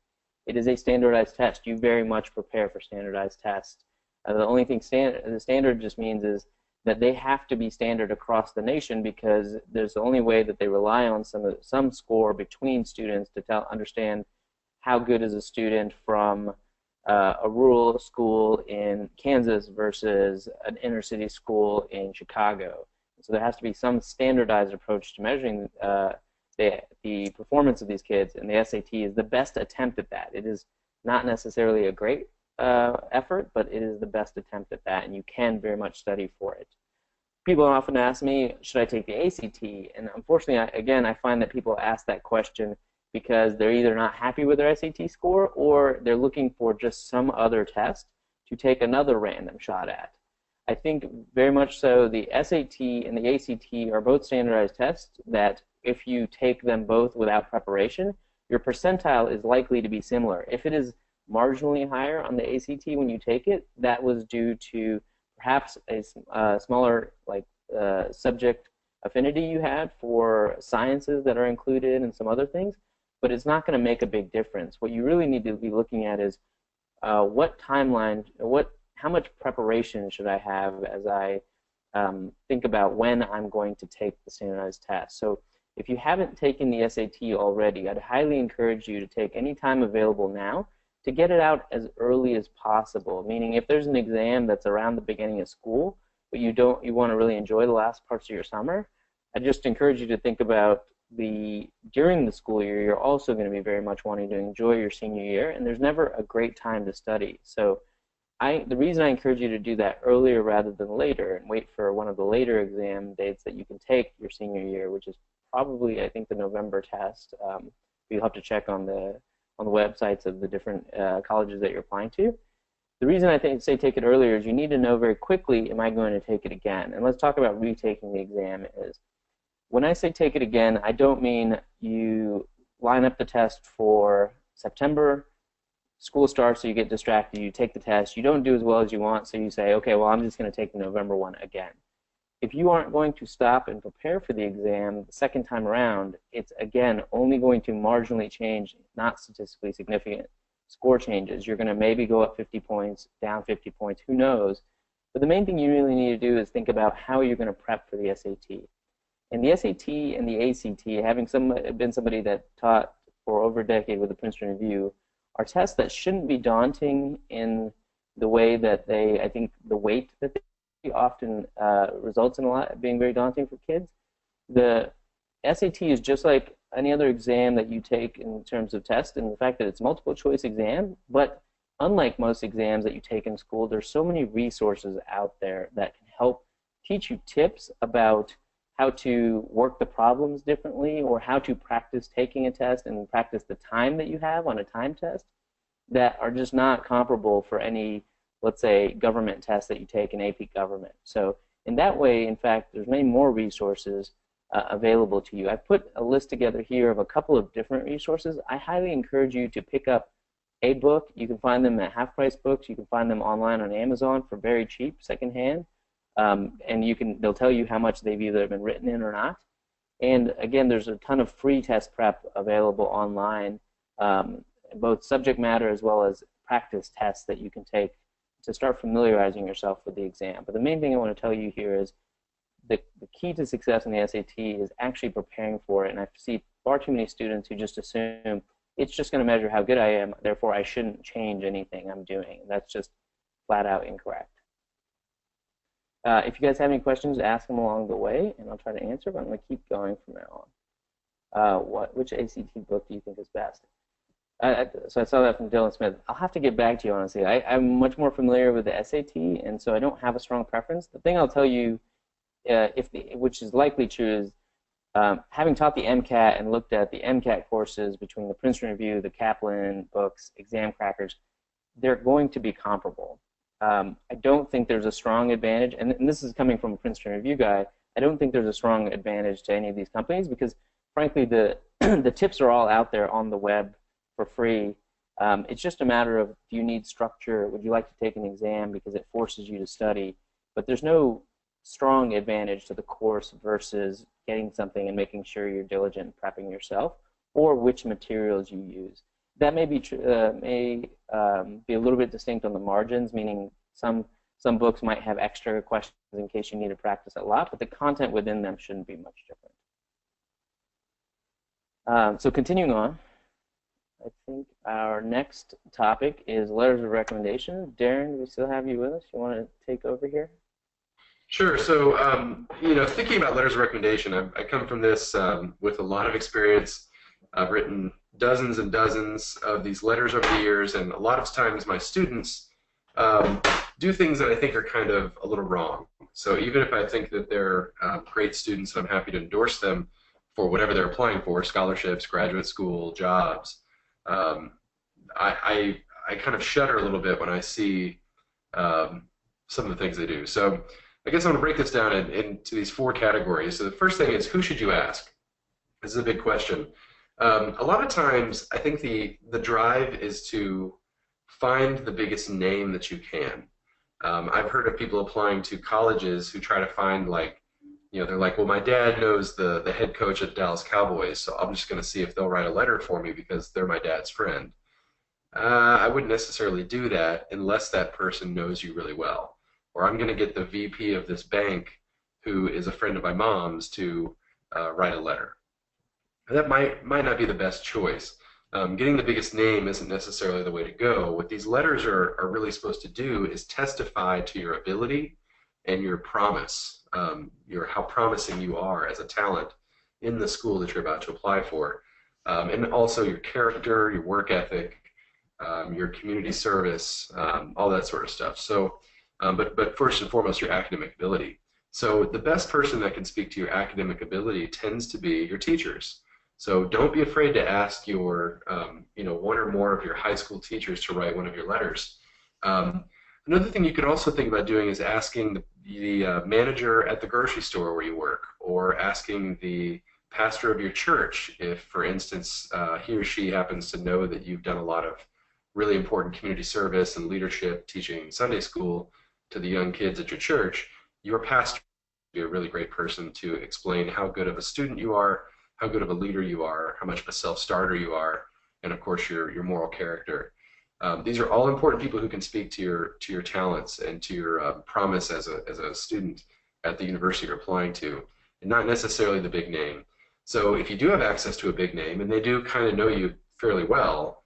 It is a standardized test. You very much prepare for standardized tests. The only thing the standard just means is that they have to be standard across the nation because there's the only way that they rely on some score between students to understand how good is a student from a rural school in Kansas versus an inner city school in Chicago. So there has to be some standardized approach to measuring the performance of these kids, and the SAT is the best attempt at that. It is not necessarily a great effort, but it is the best attempt at that, and you can very much study for it. People often ask me, should I take the ACT? And unfortunately, I find that people ask that question because they're either not happy with their SAT score or they're looking for just some other test to take another random shot at. I think very much so the SAT and the ACT are both standardized tests that if you take them both without preparation, your percentile is likely to be similar. If it is marginally higher on the ACT when you take it, that was due to perhaps a smaller subject affinity you had for sciences that are included and some other things, but it's not going to make a big difference. What you really need to be looking at is what timeline, how much preparation should I have as I think about when I'm going to take the standardized test. So if you haven't taken the SAT already, I'd highly encourage you to take any time available now to get it out as early as possible. Meaning if there's an exam that's around the beginning of school, but you want to really enjoy the last parts of your summer, I just encourage you to think about during the school year, you're also going to be very much wanting to enjoy your senior year, and there's never a great time to study. So The reason I encourage you to do that earlier rather than later and wait for one of the later exam dates that you can take your senior year, which is probably, I think, the November test. You'll have to check on the websites of the different colleges that you're applying to. The reason I say take it earlier is you need to know very quickly, am I going to take it again? And let's talk about retaking the exam. When I say take it again, I don't mean you line up the test for September, school starts, so you get distracted, you take the test, you don't do as well as you want, so you say, okay, well, I'm just going to take the November one again. If you aren't going to stop and prepare for the exam the second time around, it's, again, only going to marginally change, not statistically significant score changes. You're going to maybe go up 50 points, down 50 points, who knows? But the main thing you really need to do is think about how you're going to prep for the SAT. And the SAT and the ACT, having been somebody that taught for over a decade with the Princeton Review, are tests that shouldn't be daunting in the way that I think the weight that they often results in a lot being very daunting for kids. The SAT is just like any other exam that you take in terms of test, and the fact that it's multiple choice exam, but unlike most exams that you take in school, there's so many resources out there that can help teach you tips about how to work the problems differently, or how to practice taking a test and practice the time that you have on a time test, that are just not comparable for any, let's say, government test that you take in AP Government. So in that way, in fact, there's many more resources available to you. I've put a list together here of a couple of different resources. I highly encourage you to pick up a book. You can find them at half-price books. You can find them online on Amazon for very cheap, secondhand. And they'll tell you how much they've either been written in or not. And again, there's a ton of free test prep available online, both subject matter as well as practice tests that you can take to start familiarizing yourself with the exam. But the main thing I want to tell you here is the key to success in the SAT is actually preparing for it. And I see far too many students who just assume it's just going to measure how good I am, therefore I shouldn't change anything I'm doing. That's just flat out incorrect. If you guys have any questions, ask them along the way, and I'll try to answer, but I'm going to keep going from now on. Which ACT book do you think is best? So I saw that from Dylan Smith. I'll have to get back to you, honestly. I'm much more familiar with the SAT, and so I don't have a strong preference. The thing I'll tell you, which is likely true, is having taught the MCAT and looked at the MCAT courses between the Princeton Review, the Kaplan books, Exam Crackers, they're going to be comparable. I don't think there's a strong advantage, and this is coming from a Princeton Review guy, I don't think there's a strong advantage to any of these companies because, frankly, the the tips are all out there on the web for free. It's just a matter of, do you need structure? Would you like to take an exam because it forces you to study? But there's no strong advantage to the course versus getting something and making sure you're diligent in prepping yourself, or which materials you use. That may be be a little bit distinct on the margins, meaning some books might have extra questions in case you need to practice a lot, but the content within them shouldn't be much different. So continuing on, I think our next topic is letters of recommendation. Darren, do we still have you with us? You want to take over here? Sure. So, thinking about letters of recommendation, I come from this with a lot of experience. I've written dozens and dozens of these letters over the years, and a lot of times my students do things that I think are kind of a little wrong. So even if I think that they're great students and I'm happy to endorse them for whatever they're applying for, scholarships, graduate school, jobs, I kind of shudder a little bit when I see some of the things they do. So I guess I'm going to break this down into these 4 categories. So the first thing is, who should you ask? This is a big question. A lot of times, I think the drive is to find the biggest name that you can. I've heard of people applying to colleges who try to find, they're like, well, my dad knows the head coach at Dallas Cowboys, so I'm just going to see if they'll write a letter for me because they're my dad's friend. I wouldn't necessarily do that unless that person knows you really well. Or I'm going to get the VP of this bank who is a friend of my mom's to write a letter. That might not be the best choice. Getting the biggest name isn't necessarily the way to go. What these letters are really supposed to do is testify to your ability and your promise, how promising you are as a talent in the school that you're about to apply for, and also your character, your work ethic, your community service, all that sort of stuff. So, but first and foremost, your academic ability. So the best person that can speak to your academic ability tends to be your teachers. So don't be afraid to ask your, one or more of your high school teachers to write one of your letters. Another thing you could also think about doing is asking the manager at the grocery store where you work, or asking the pastor of your church if, for instance, he or she happens to know that you've done a lot of really important community service and leadership teaching Sunday school to the young kids at your church. Your pastor would be a really great person to explain how good of a student you are, how good of a leader you are, how much of a self-starter you are, and of course your moral character. These are all important people who can speak to your talents and to your promise as a student at the university you're applying to, and not necessarily the big name. So if you do have access to a big name and they do kind of know you fairly well,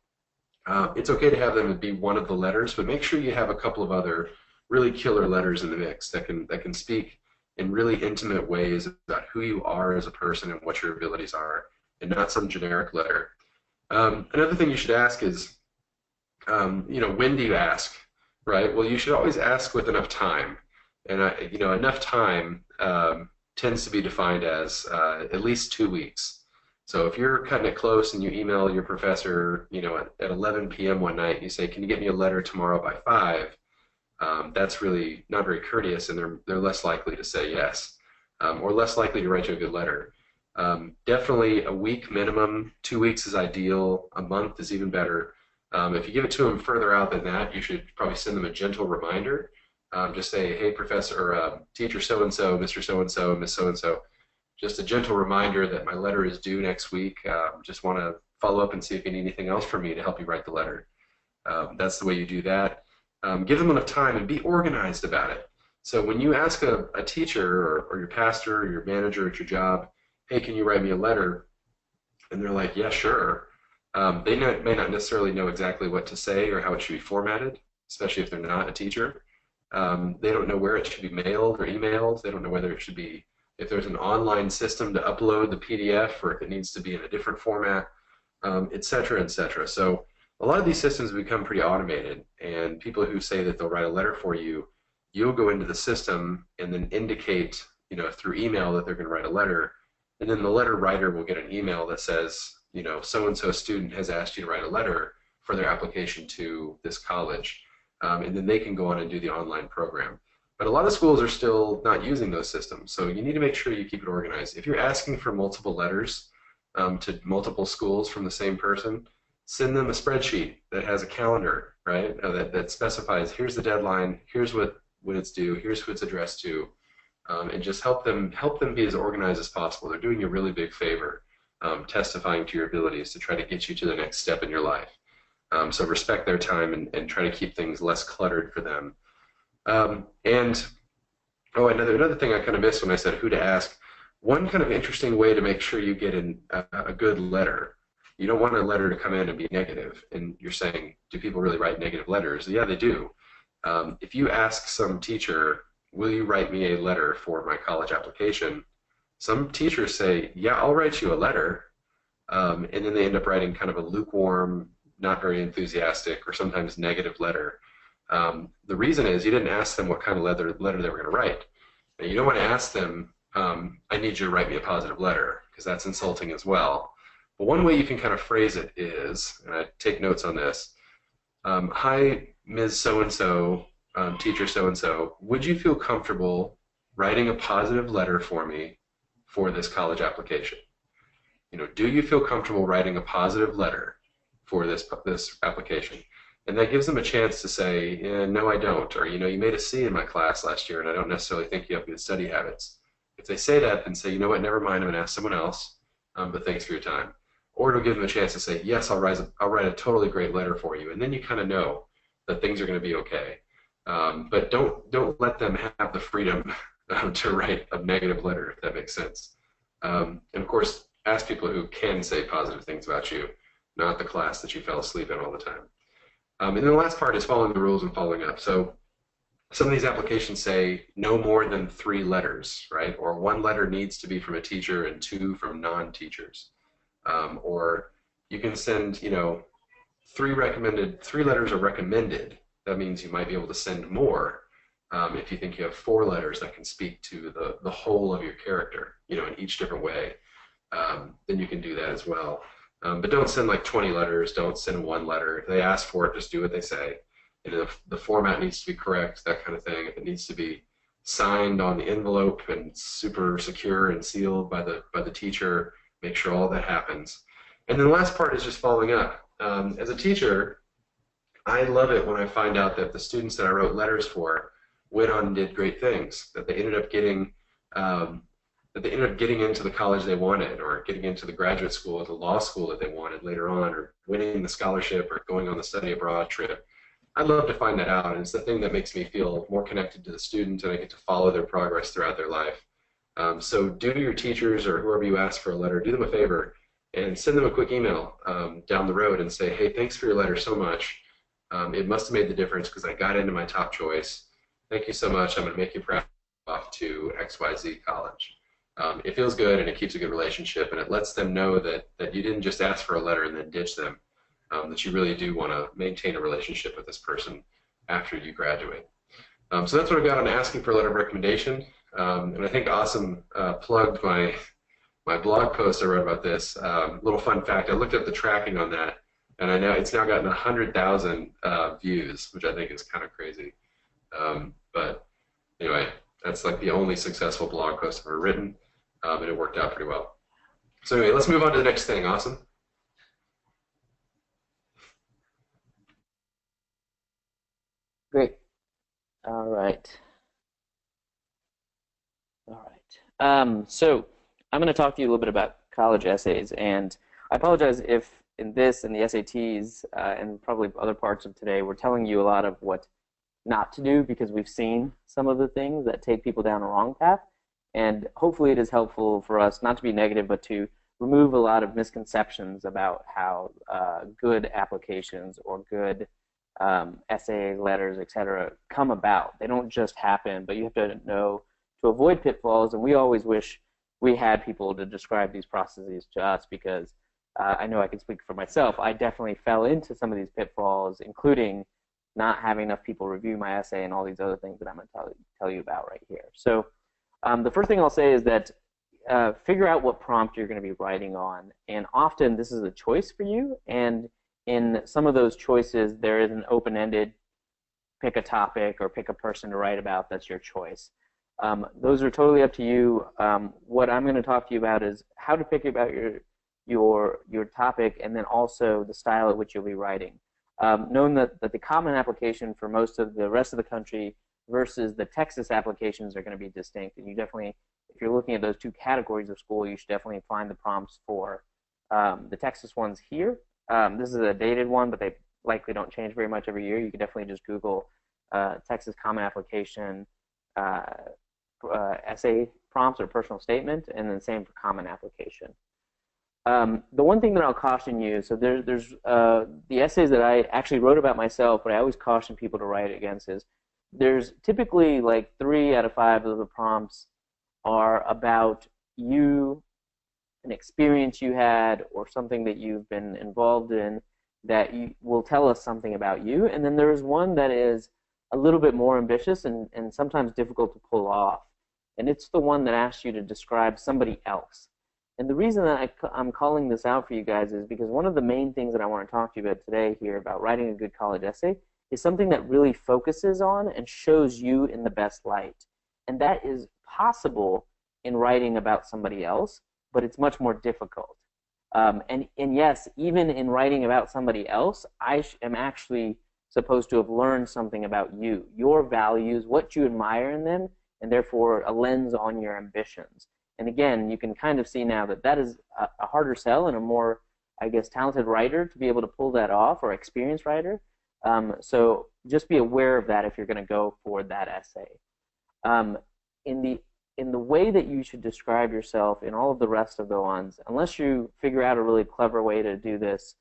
it's okay to have them be one of the letters, but make sure you have a couple of other really killer letters in the mix that can speak in really intimate ways about who you are as a person and what your abilities are, and not some generic letter. Another thing you should ask is, when do you ask, right? Well, you should always ask with enough time, and enough time tends to be defined as at least 2 weeks. So if you're cutting it close and you email your professor, at 11 p.m. one night, you say, "Can you get me a letter tomorrow by 5?" That's really not very courteous, and they're less likely to say yes, or less likely to write you a good letter. Definitely a week minimum. 2 weeks is ideal. A month is even better. If you give it to them further out than that, you should probably send them a gentle reminder. Just say, "Hey, professor, or teacher so-and-so, Mr. So-and-so, Miss So-and-so, just a gentle reminder that my letter is due next week. Just want to follow up and see if you need anything else from me to help you write the letter." That's the way you do that. Give them enough time and be organized about it. So when you ask a teacher or your pastor or your manager at your job, "Hey, can you write me a letter?" and they're like, "Yeah, sure." They may not necessarily know exactly what to say or how it should be formatted, especially if they're not a teacher. They don't know where it should be mailed or emailed. They don't know whether it should be, if there's an online system to upload the PDF, or if it needs to be in a different format, et cetera, et cetera. So a lot of these systems become pretty automated, and people who say that they'll write a letter for you, you'll go into the system and then indicate, through email that they're going to write a letter, and then the letter writer will get an email that says, so-and-so student has asked you to write a letter for their application to this college, and then they can go on and do the online program. But a lot of schools are still not using those systems, so you need to make sure you keep it organized. If you're asking for multiple letters to multiple schools from the same person, send them a spreadsheet that has a calendar, right, that specifies, here's the deadline, here's when it's due, here's who it's addressed to, and just help them be as organized as possible. They're doing you a really big favor, testifying to your abilities to try to get you to the next step in your life. So respect their time and try to keep things less cluttered for them. Another thing I kind of missed when I said who to ask, one kind of interesting way to make sure you get a good letter. You don't want a letter to come in and be negative, and you're saying, do people really write negative letters? Yeah, they do. If you ask some teacher, "Will you write me a letter for my college application?" some teachers say, "Yeah, I'll write you a letter," and then they end up writing kind of a lukewarm, not very enthusiastic, or sometimes negative letter. The reason is you didn't ask them what kind of letter they were going to write. And you don't want to ask them, "I need you to write me a positive letter," because that's insulting as well. But one way you can kind of phrase it is, and I take notes on this, "Hi, Ms. So-and-so, teacher so-and-so, would you feel comfortable writing a positive letter for me for this college application? Do you feel comfortable writing a positive letter for this application?" And that gives them a chance to say, "No, I don't," or, "You made a C in my class last year, and I don't necessarily think you have good study habits." If they say that, then say, "You know what, never mind, I'm going to ask someone else, but thanks for your time." Or it'll give them a chance to say, "Yes, I'll write a totally great letter for you," and then you kind of know that things are going to be okay. But don't let them have the freedom to write a negative letter, if that makes sense. And of course, ask people who can say positive things about you, not the class that you fell asleep in all the time. And then the last part is following the rules and following up. So some of these applications say no more than 3 letters, right? Or 1 letter needs to be from a teacher and 2 from non-teachers. Or you can send, three letters are recommended. That means you might be able to send more. If you think you have 4 letters that can speak to the whole of your character, in each different way, then you can do that as well. But don't send like 20 letters. Don't send 1 letter. If they ask for it, just do what they say. And if the format needs to be correct, that kind of thing. If it needs to be signed on the envelope and super secure and sealed by the teacher, make sure all that happens. And then the last part is just following up. As a teacher, I love it when I find out that the students that I wrote letters for went on and did great things, that they ended up getting into the college they wanted, or getting into the graduate school or the law school that they wanted later on, or winning the scholarship or going on the study abroad trip. I'd love to find that out, and it's the thing that makes me feel more connected to the student, and I get to follow their progress throughout their life. So do to your teachers or whoever you ask for a letter, do them a favor and send them a quick email down the road and say, hey, thanks for your letter so much. It must have made the difference because I got into my top choice. Thank you so much. I'm going to make you proud off to XYZ college. It feels good, and it keeps a good relationship, and it lets them know that you didn't just ask for a letter and then ditch them, that you really do want to maintain a relationship with this person after you graduate. So that's what I got on asking for a letter of recommendation. And I think Awesome plugged my blog post I wrote about this. Little fun fact, I looked up the tracking on that, and I know it's now gotten 100,000 views, which I think is kind of crazy. But anyway, that's like the only successful blog post I've ever written, and it worked out pretty well. So anyway, let's move on to the next thing. Awesome. Great. All right. So I'm going to talk to you a little bit about college essays, and I apologize if in this and the SATs and probably other parts of today we're telling you a lot of what not to do, because we've seen some of the things that take people down a wrong path, and hopefully it is helpful for us not to be negative but to remove a lot of misconceptions about how good applications or good essay letters, etc., come about. They don't just happen, but you have to know to avoid pitfalls, and we always wish we had people to describe these processes to us, because I know I can speak for myself. I definitely fell into some of these pitfalls, including not having enough people review my essay and all these other things that I'm going to tell you about right here. So the first thing I'll say is that figure out what prompt you're going to be writing on, and often this is a choice for you, and in some of those choices there is an open-ended pick a topic or pick a person to write about. That's your choice. Those are totally up to you. What I'm going to talk to you about is how to pick about your topic, and then also the style at which you'll be writing. Knowing that the common application for most of the rest of the country versus the Texas applications are going to be distinct, and you definitely, if you're looking at those two categories of school, you should definitely find the prompts for the Texas ones here. This is a dated one, but they likely don't change very much every year. You can definitely just Google Texas Common Application essay prompts or personal statement, and then same for Common Application. The one thing that I'll caution you, so there's the essays that I actually wrote about myself, but I always caution people to write against is there's typically like 3 out of 5 of the prompts are about you, an experience you had, or something that you've been involved in that will tell us something about you. And then there's one that is a little bit more ambitious and sometimes difficult to pull off. And it's the one that asks you to describe somebody else. And the reason that I'm calling this out for you guys is because one of the main things that I want to talk to you about today here about writing a good college essay is something that really focuses on and shows you in the best light. And that is possible in writing about somebody else, but it's much more difficult. And yes, even in writing about somebody else, I am actually supposed to have learned something about you, your values, what you admire in them, and therefore a lens on your ambitions. And again, you can kind of see now that that is a harder sell and a more, I guess, talented writer to be able to pull that off, or experienced writer. So just be aware of that if you're going to go for that essay. In the way that you should describe yourself in all of the rest of the ones, unless you figure out a really clever way to do this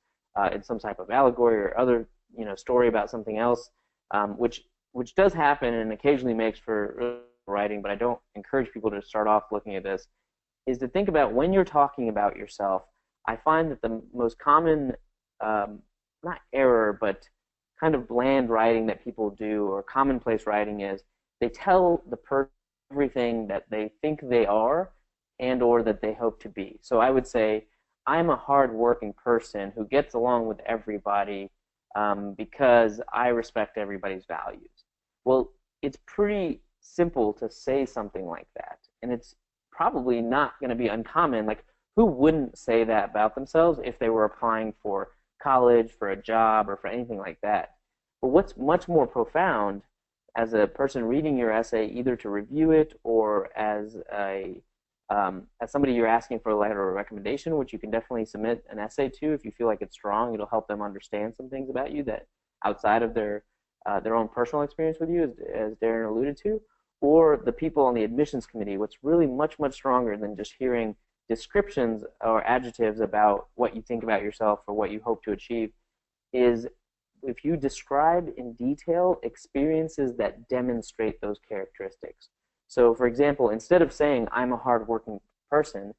in some type of allegory or other story about something else, which does happen and occasionally makes for writing, but I don't encourage people to start off looking at this, is to think about when you're talking about yourself. I find that the most common not error, but kind of bland writing that people do, or commonplace writing, is they tell the person everything that they think they are and or that they hope to be. So I would say, I'm a hardworking person who gets along with everybody because I respect everybody's values. Well, it's pretty simple to say something like that, and it's probably not going to be uncommon. Like, who wouldn't say that about themselves if they were applying for college, for a job, or for anything like that? But what's much more profound, as a person reading your essay, either to review it or as somebody you're asking for a letter of recommendation, which you can definitely submit an essay to if you feel like it's strong. It'll help them understand some things about you that outside of their own personal experience with you, as Darren alluded to, or the people on the admissions committee. What's really much, much stronger than just hearing descriptions or adjectives about what you think about yourself or what you hope to achieve is if you describe in detail experiences that demonstrate those characteristics. So, for example, instead of saying, I'm a hardworking person,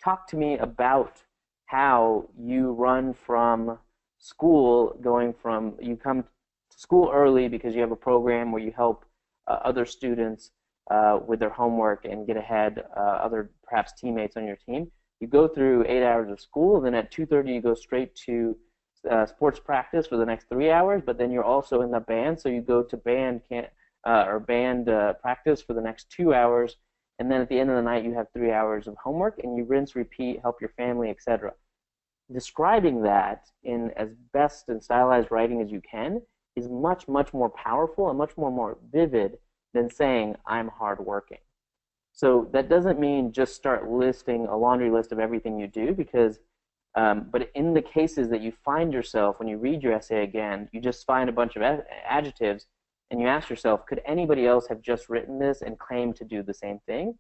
talk to me about how you run from school, you come to school early because you have a program where you help other students with their homework and get ahead, other perhaps teammates on your team. You go through 8 hours of school, then at 2:30 you go straight to sports practice for the next 3 hours, but then you're also in the band, so you go to band practice for the next 2 hours, and then at the end of the night you have 3 hours of homework, and you rinse, repeat, help your family, etc. Describing that in as best and stylized writing as you can is much, much more powerful and much more vivid than saying, I'm hardworking. So that doesn't mean just start listing a laundry list of everything you do, because but in the cases that you find yourself, when you read your essay again, you just find a bunch of adjectives, and you ask yourself, could anybody else have just written this and claimed to do the same thing?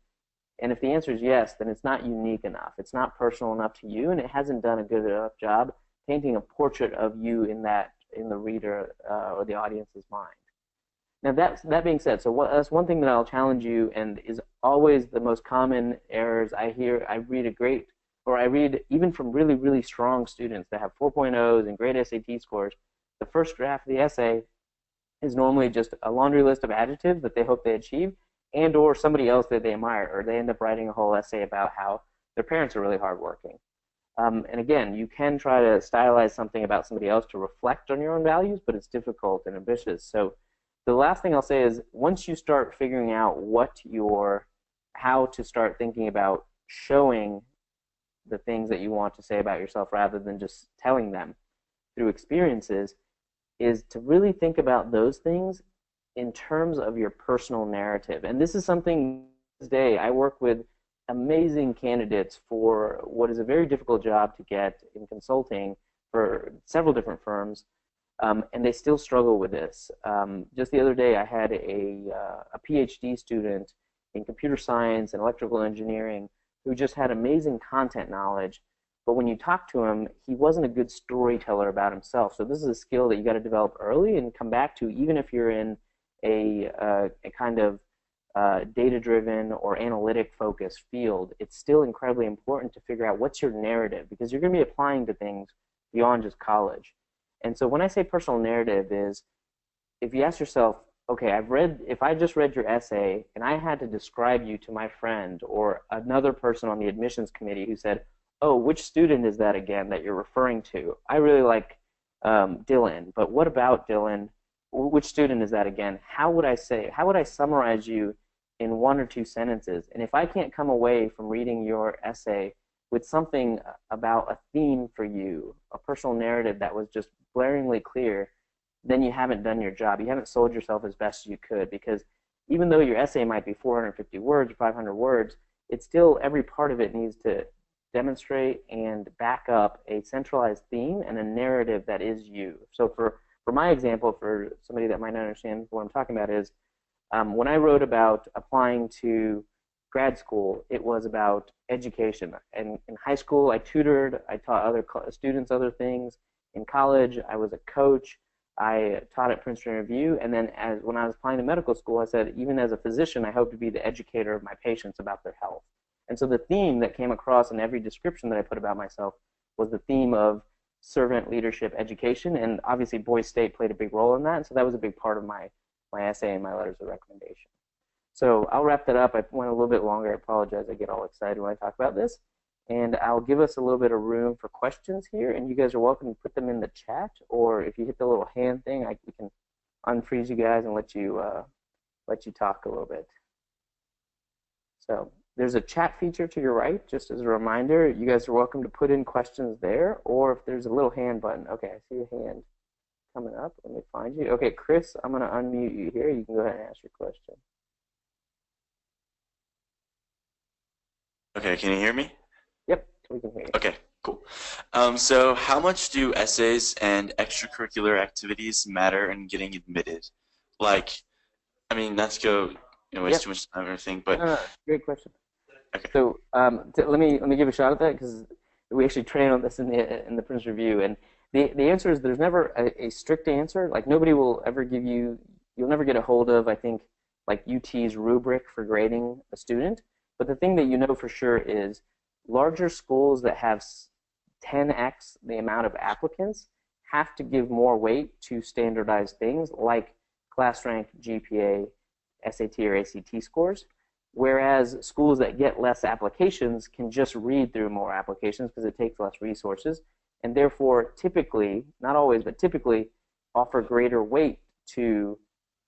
And if the answer is yes, then it's not unique enough. It's not personal enough to you, and it hasn't done a good enough job painting a portrait of you in the reader or the audience's mind. Now, that being said, that's one thing that I'll challenge you, and is always the most common errors I hear. I read even from really, really strong students that have 4.0s and great SAT scores. The first draft of the essay is normally just a laundry list of adjectives that they hope they achieve, and or somebody else that they admire, or they end up writing a whole essay about how their parents are really hardworking. And again, you can try to stylize something about somebody else to reflect on your own values, but it's difficult and ambitious. So the last thing I'll say is, once you start figuring out how to start thinking about showing the things that you want to say about yourself rather than just telling them through experiences, is to really think about those things in terms of your personal narrative. And this is something today I work with amazing candidates for what is a very difficult job to get in consulting for several different firms, and they still struggle with this. Just the other day I had a PhD student in computer science and electrical engineering who just had amazing content knowledge, but when you talk to him, he wasn't a good storyteller about himself. So this is a skill that you got to develop early and come back to, even if you're in a kind of data-driven or analytic-focused field. It's still incredibly important to figure out what's your narrative, because you're going to be applying to things beyond just college. And so when I say personal narrative is, if you ask yourself, okay, if I just read your essay and I had to describe you to my friend or another person on the admissions committee who said, oh, which student is that again that you're referring to? I really like Dylan, but what about Dylan? Which student is that again? How would I summarize you in 1 or 2 sentences? And if I can't come away from reading your essay with something about a theme for you, a personal narrative that was just blaringly clear, then you haven't done your job. You haven't sold yourself as best you could, because even though your essay might be 450 words, 500 words, it's still, every part of it needs to demonstrate and back up a centralized theme and a narrative that is you. So for my example, for somebody that might not understand what I'm talking about, is when I wrote about applying to grad school, it was about education. And in high school, I tutored, I taught other students other things. In college, I was a coach. I taught at Princeton Review, and then when I was applying to medical school, I said, even as a physician, I hope to be the educator of my patients about their health. And so the theme that came across in every description that I put about myself was the theme of servant leadership education, and obviously Boise State played a big role in that, and so that was a big part of my essay and my letters of recommendation. So I'll wrap that up. I went a little bit longer. I apologize. I get all excited when I talk about this. And I'll give us a little bit of room for questions here, and you guys are welcome to put them in the chat, or if you hit the little hand thing, we can unfreeze you guys and let you talk a little bit. So there's a chat feature to your right, just as a reminder. You guys are welcome to put in questions there, or if there's a little hand button. Okay, I see a hand coming up. Let me find you. Okay, Chris, I'm going to unmute you here. You can go ahead and ask your question. Okay, can you hear me? Yep, we can hear you. Okay, cool. So how much do essays and extracurricular activities matter in getting admitted? Like, I mean, not to go waste too much time or anything, but no, great question. Okay. So let me give a shot at that, because we actually train on this in the Prince Review, and the answer is there's never a strict answer. Like, nobody will ever you'll never get a hold of, I think, like UT's rubric for grading a student. But the thing that you know for sure is larger schools that have 10x the amount of applicants have to give more weight to standardized things like class rank, GPA, SAT or ACT scores, whereas schools that get less applications can just read through more applications because it takes less resources, and therefore typically, not always, but typically offer greater weight to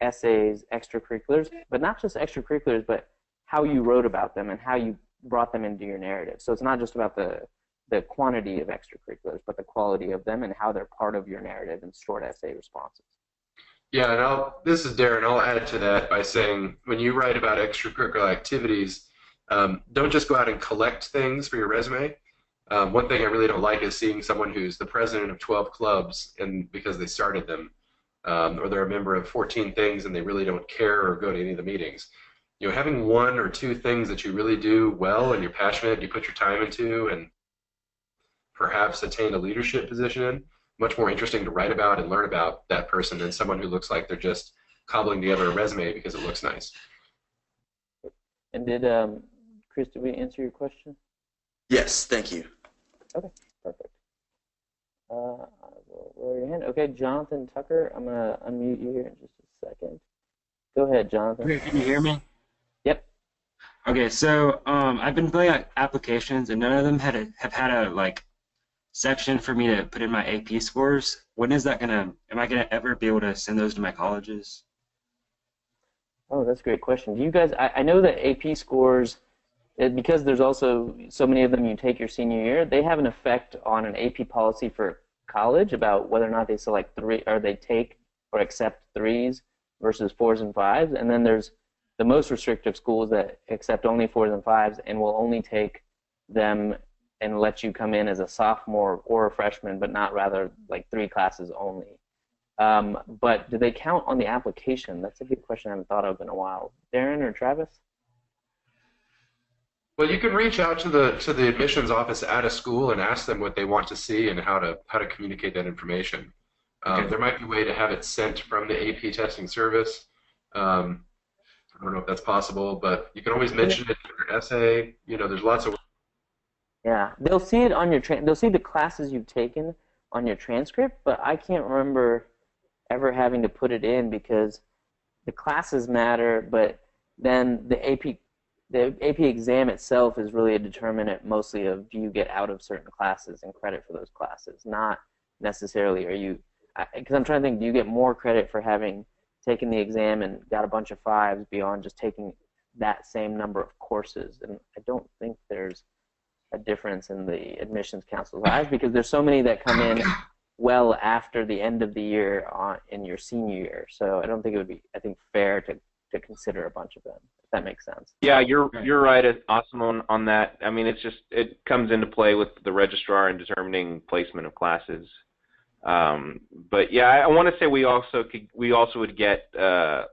essays, extracurriculars, but not just extracurriculars, but how you wrote about them and how you brought them into your narrative. So it's not just about the quantity of extracurriculars, but the quality of them and how they're part of your narrative in short essay responses. Yeah, and this is Darren. I'll add to that by saying when you write about extracurricular activities, don't just go out and collect things for your resume. One thing I really don't like is seeing someone who's the president of 12 clubs and because they started them, or they're a member of 14 things and they really don't care or go to any of the meetings. Having one or two things that you really do well and you're passionate, you put your time into, and perhaps attain a leadership position in, much more interesting to write about and learn about that person than someone who looks like they're just cobbling together a resume because it looks nice. And Chris, did we answer your question? Yes, thank you. Okay, perfect. I will lower your hand. Okay, Jonathan Tucker, I'm going to unmute you here in just a second. Go ahead, Jonathan. Okay, can you hear me? Yep. Okay, so I've been filling out applications, and none of them have had a section for me to put in my AP scores. When is that am I gonna ever be able to send those to my colleges? Oh, that's a great question. Do you guys? I know that AP scores, because there's also so many of them you take your senior year, they have an effect on an AP policy for college about whether or not they select three, or they take or accept threes versus fours and fives, and then there's the most restrictive schools that accept only fours and fives and will only take them and let you come in as a sophomore or a freshman, but not rather like 3 classes only. But do they count on the application? That's a good question I haven't thought of in a while. Darren or Travis? Well, you can reach out to the admissions office at a school and ask them what they want to see and how to communicate that information. Okay. There might be a way to have it sent from the AP testing service. I don't know if that's possible, but you can always mention it in your essay. There's lots of. Yeah, they'll see it on your they'll see the classes you've taken on your transcript, but I can't remember ever having to put it in because the classes matter, but then the AP exam itself is really a determinant mostly of do you get out of certain classes and credit for those classes, not necessarily are you, because I'm trying to think, do you get more credit for having taken the exam and got a bunch of 5s beyond just taking that same number of courses? And I don't think there's a difference in the admissions council's eyes because there's so many that come in well after the end of the year in your senior year. So I don't think it would be, fair to consider a bunch of them, if that makes sense. Yeah, you're right, awesome on that. I mean, it comes into play with the registrar in determining placement of classes. But yeah, I want to say we also would get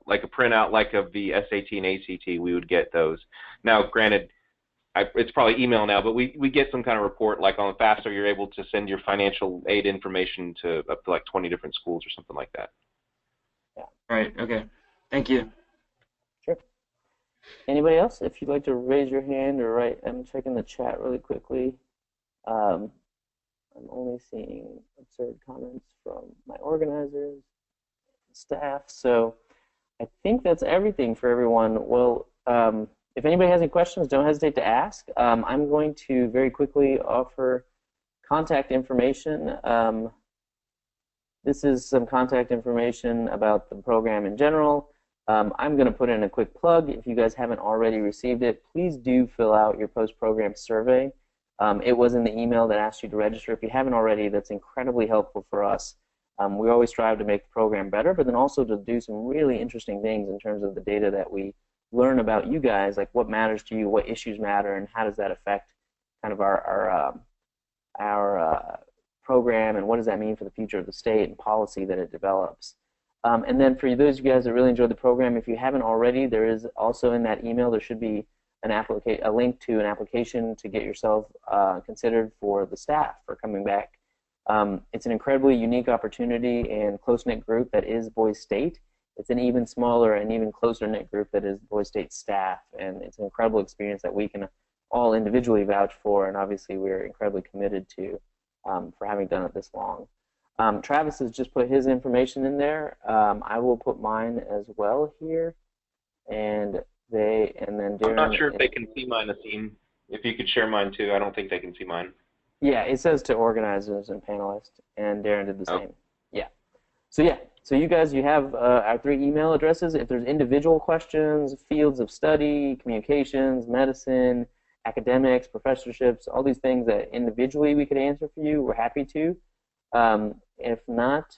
like a printout like of the SAT and ACT. We would get those. Now, granted, it's probably email now, but we get some kind of report like on FAFSA. You're able to send your financial aid information to up to like 20 different schools or something like that. Yeah. Right. Okay. Thank you. Sure. Anybody else? If you'd like to raise your hand or write, I'm checking the chat really quickly. I'm only seeing absurd comments from my organizers, staff. So I think that's everything for everyone. Well, if anybody has any questions, don't hesitate to ask. I'm going to very quickly offer contact information. This is some contact information about the program in general. I'm going to put in a quick plug. If you guys haven't already received it, please do fill out your post-program survey. It was in the email that asked you to register. If you haven't already, that's incredibly helpful for us. We always strive to make the program better, but then also to do some really interesting things in terms of the data that we learn about you guys, like what matters to you, what issues matter, and how does that affect kind of our program, and what does that mean for the future of the state and policy that it develops. And then for those of you guys that really enjoyed the program, if you haven't already, there is also in that email, there should be a link to an application to get yourself considered for the staff for coming back. It's an incredibly unique opportunity and close-knit group that is Boise State. It's an even smaller and even closer-knit group that is Boise State staff, and it's an incredible experience that we can all individually vouch for, and obviously we're incredibly committed to for having done it this long. Travis has just put his information in there. I will put mine as well here, and then Darren. I'm not sure if they can see mine, Asim. If you could share mine too, I don't think they can see mine. Yeah, it says to organizers and panelists, and Darren did the Oh. same. Yeah. So you guys, you have our 3 email addresses. If there's individual questions, fields of study, communications, medicine, academics, professorships, all these things that individually we could answer for you, we're happy to. If not,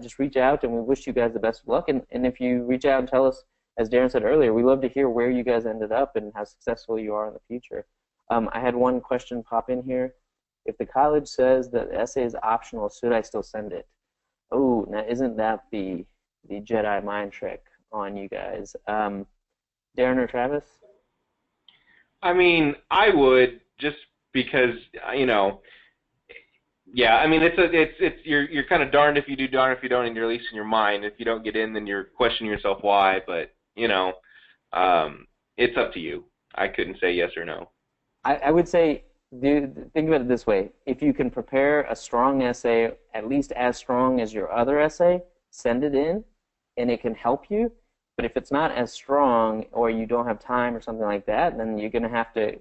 just reach out, and we wish you guys the best of luck. And if you reach out and tell us, as Darren said earlier, we love to hear where you guys ended up and how successful you are in the future. I had one question pop in here. If the college says that the essay is optional, should I still send it? Oh, now isn't that the Jedi mind trick on you guys? Darren or Travis? I mean, I would, just because, you know, yeah, I mean, you're kind of darned if you do, darned if you don't, and you're at least in your mind. If you don't get in, then you're questioning yourself why, but, you know, it's up to you. I couldn't say yes or no. I would say, think about it this way. If you can prepare a strong essay, at least as strong as your other essay, send it in, and it can help you. But if it's not as strong, or you don't have time or something like that, then you're going to have to,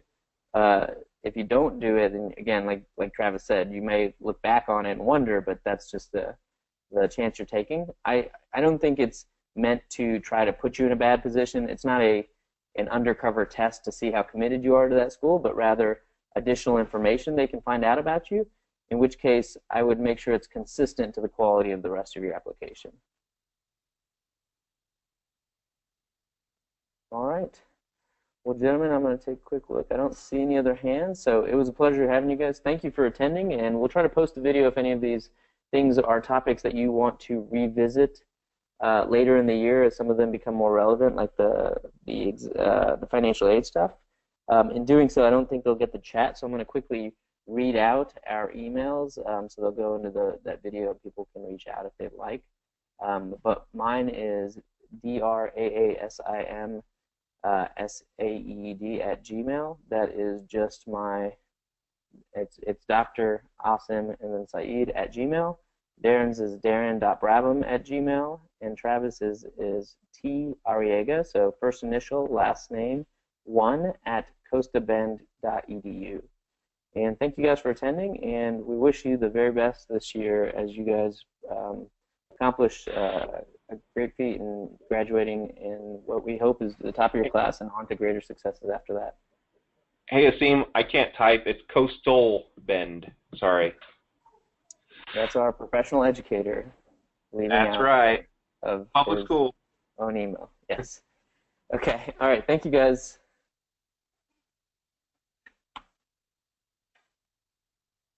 if you don't do it, and again, like Travis said, you may look back on it and wonder, but that's just the chance you're taking. I don't think it's meant to try to put you in a bad position. It's not an undercover test to see how committed you are to that school, but rather additional information they can find out about you, in which case I would make sure it's consistent to the quality of the rest of your application. All right. Well, gentlemen, I'm going to take a quick look. I don't see any other hands, so it was a pleasure having you guys. Thank you for attending, and we'll try to post a video if any of these things are topics that you want to revisit later in the year as some of them become more relevant, like the financial aid stuff. In doing so, I don't think they'll get the chat, so I'm going to quickly read out our emails, so they'll go into that video and people can reach out if they'd like. But mine is draasim saeed@gmail. That is just it's Dr. Asim and then Saeed@gmail. Darren's is darren.brabham@gmail, and Travis is T. Arriaga, so first initial, last name, 1@costabend.edu. And thank you guys for attending, and we wish you the very best this year as you guys accomplish a great feat in graduating in what we hope is the top of your class and on to greater successes after that. Hey, Asim, I can't type. It's Coastal Bend. Sorry. That's our professional educator. That's right. Of Public school. own email. Yes. Okay. All right. Thank you, guys.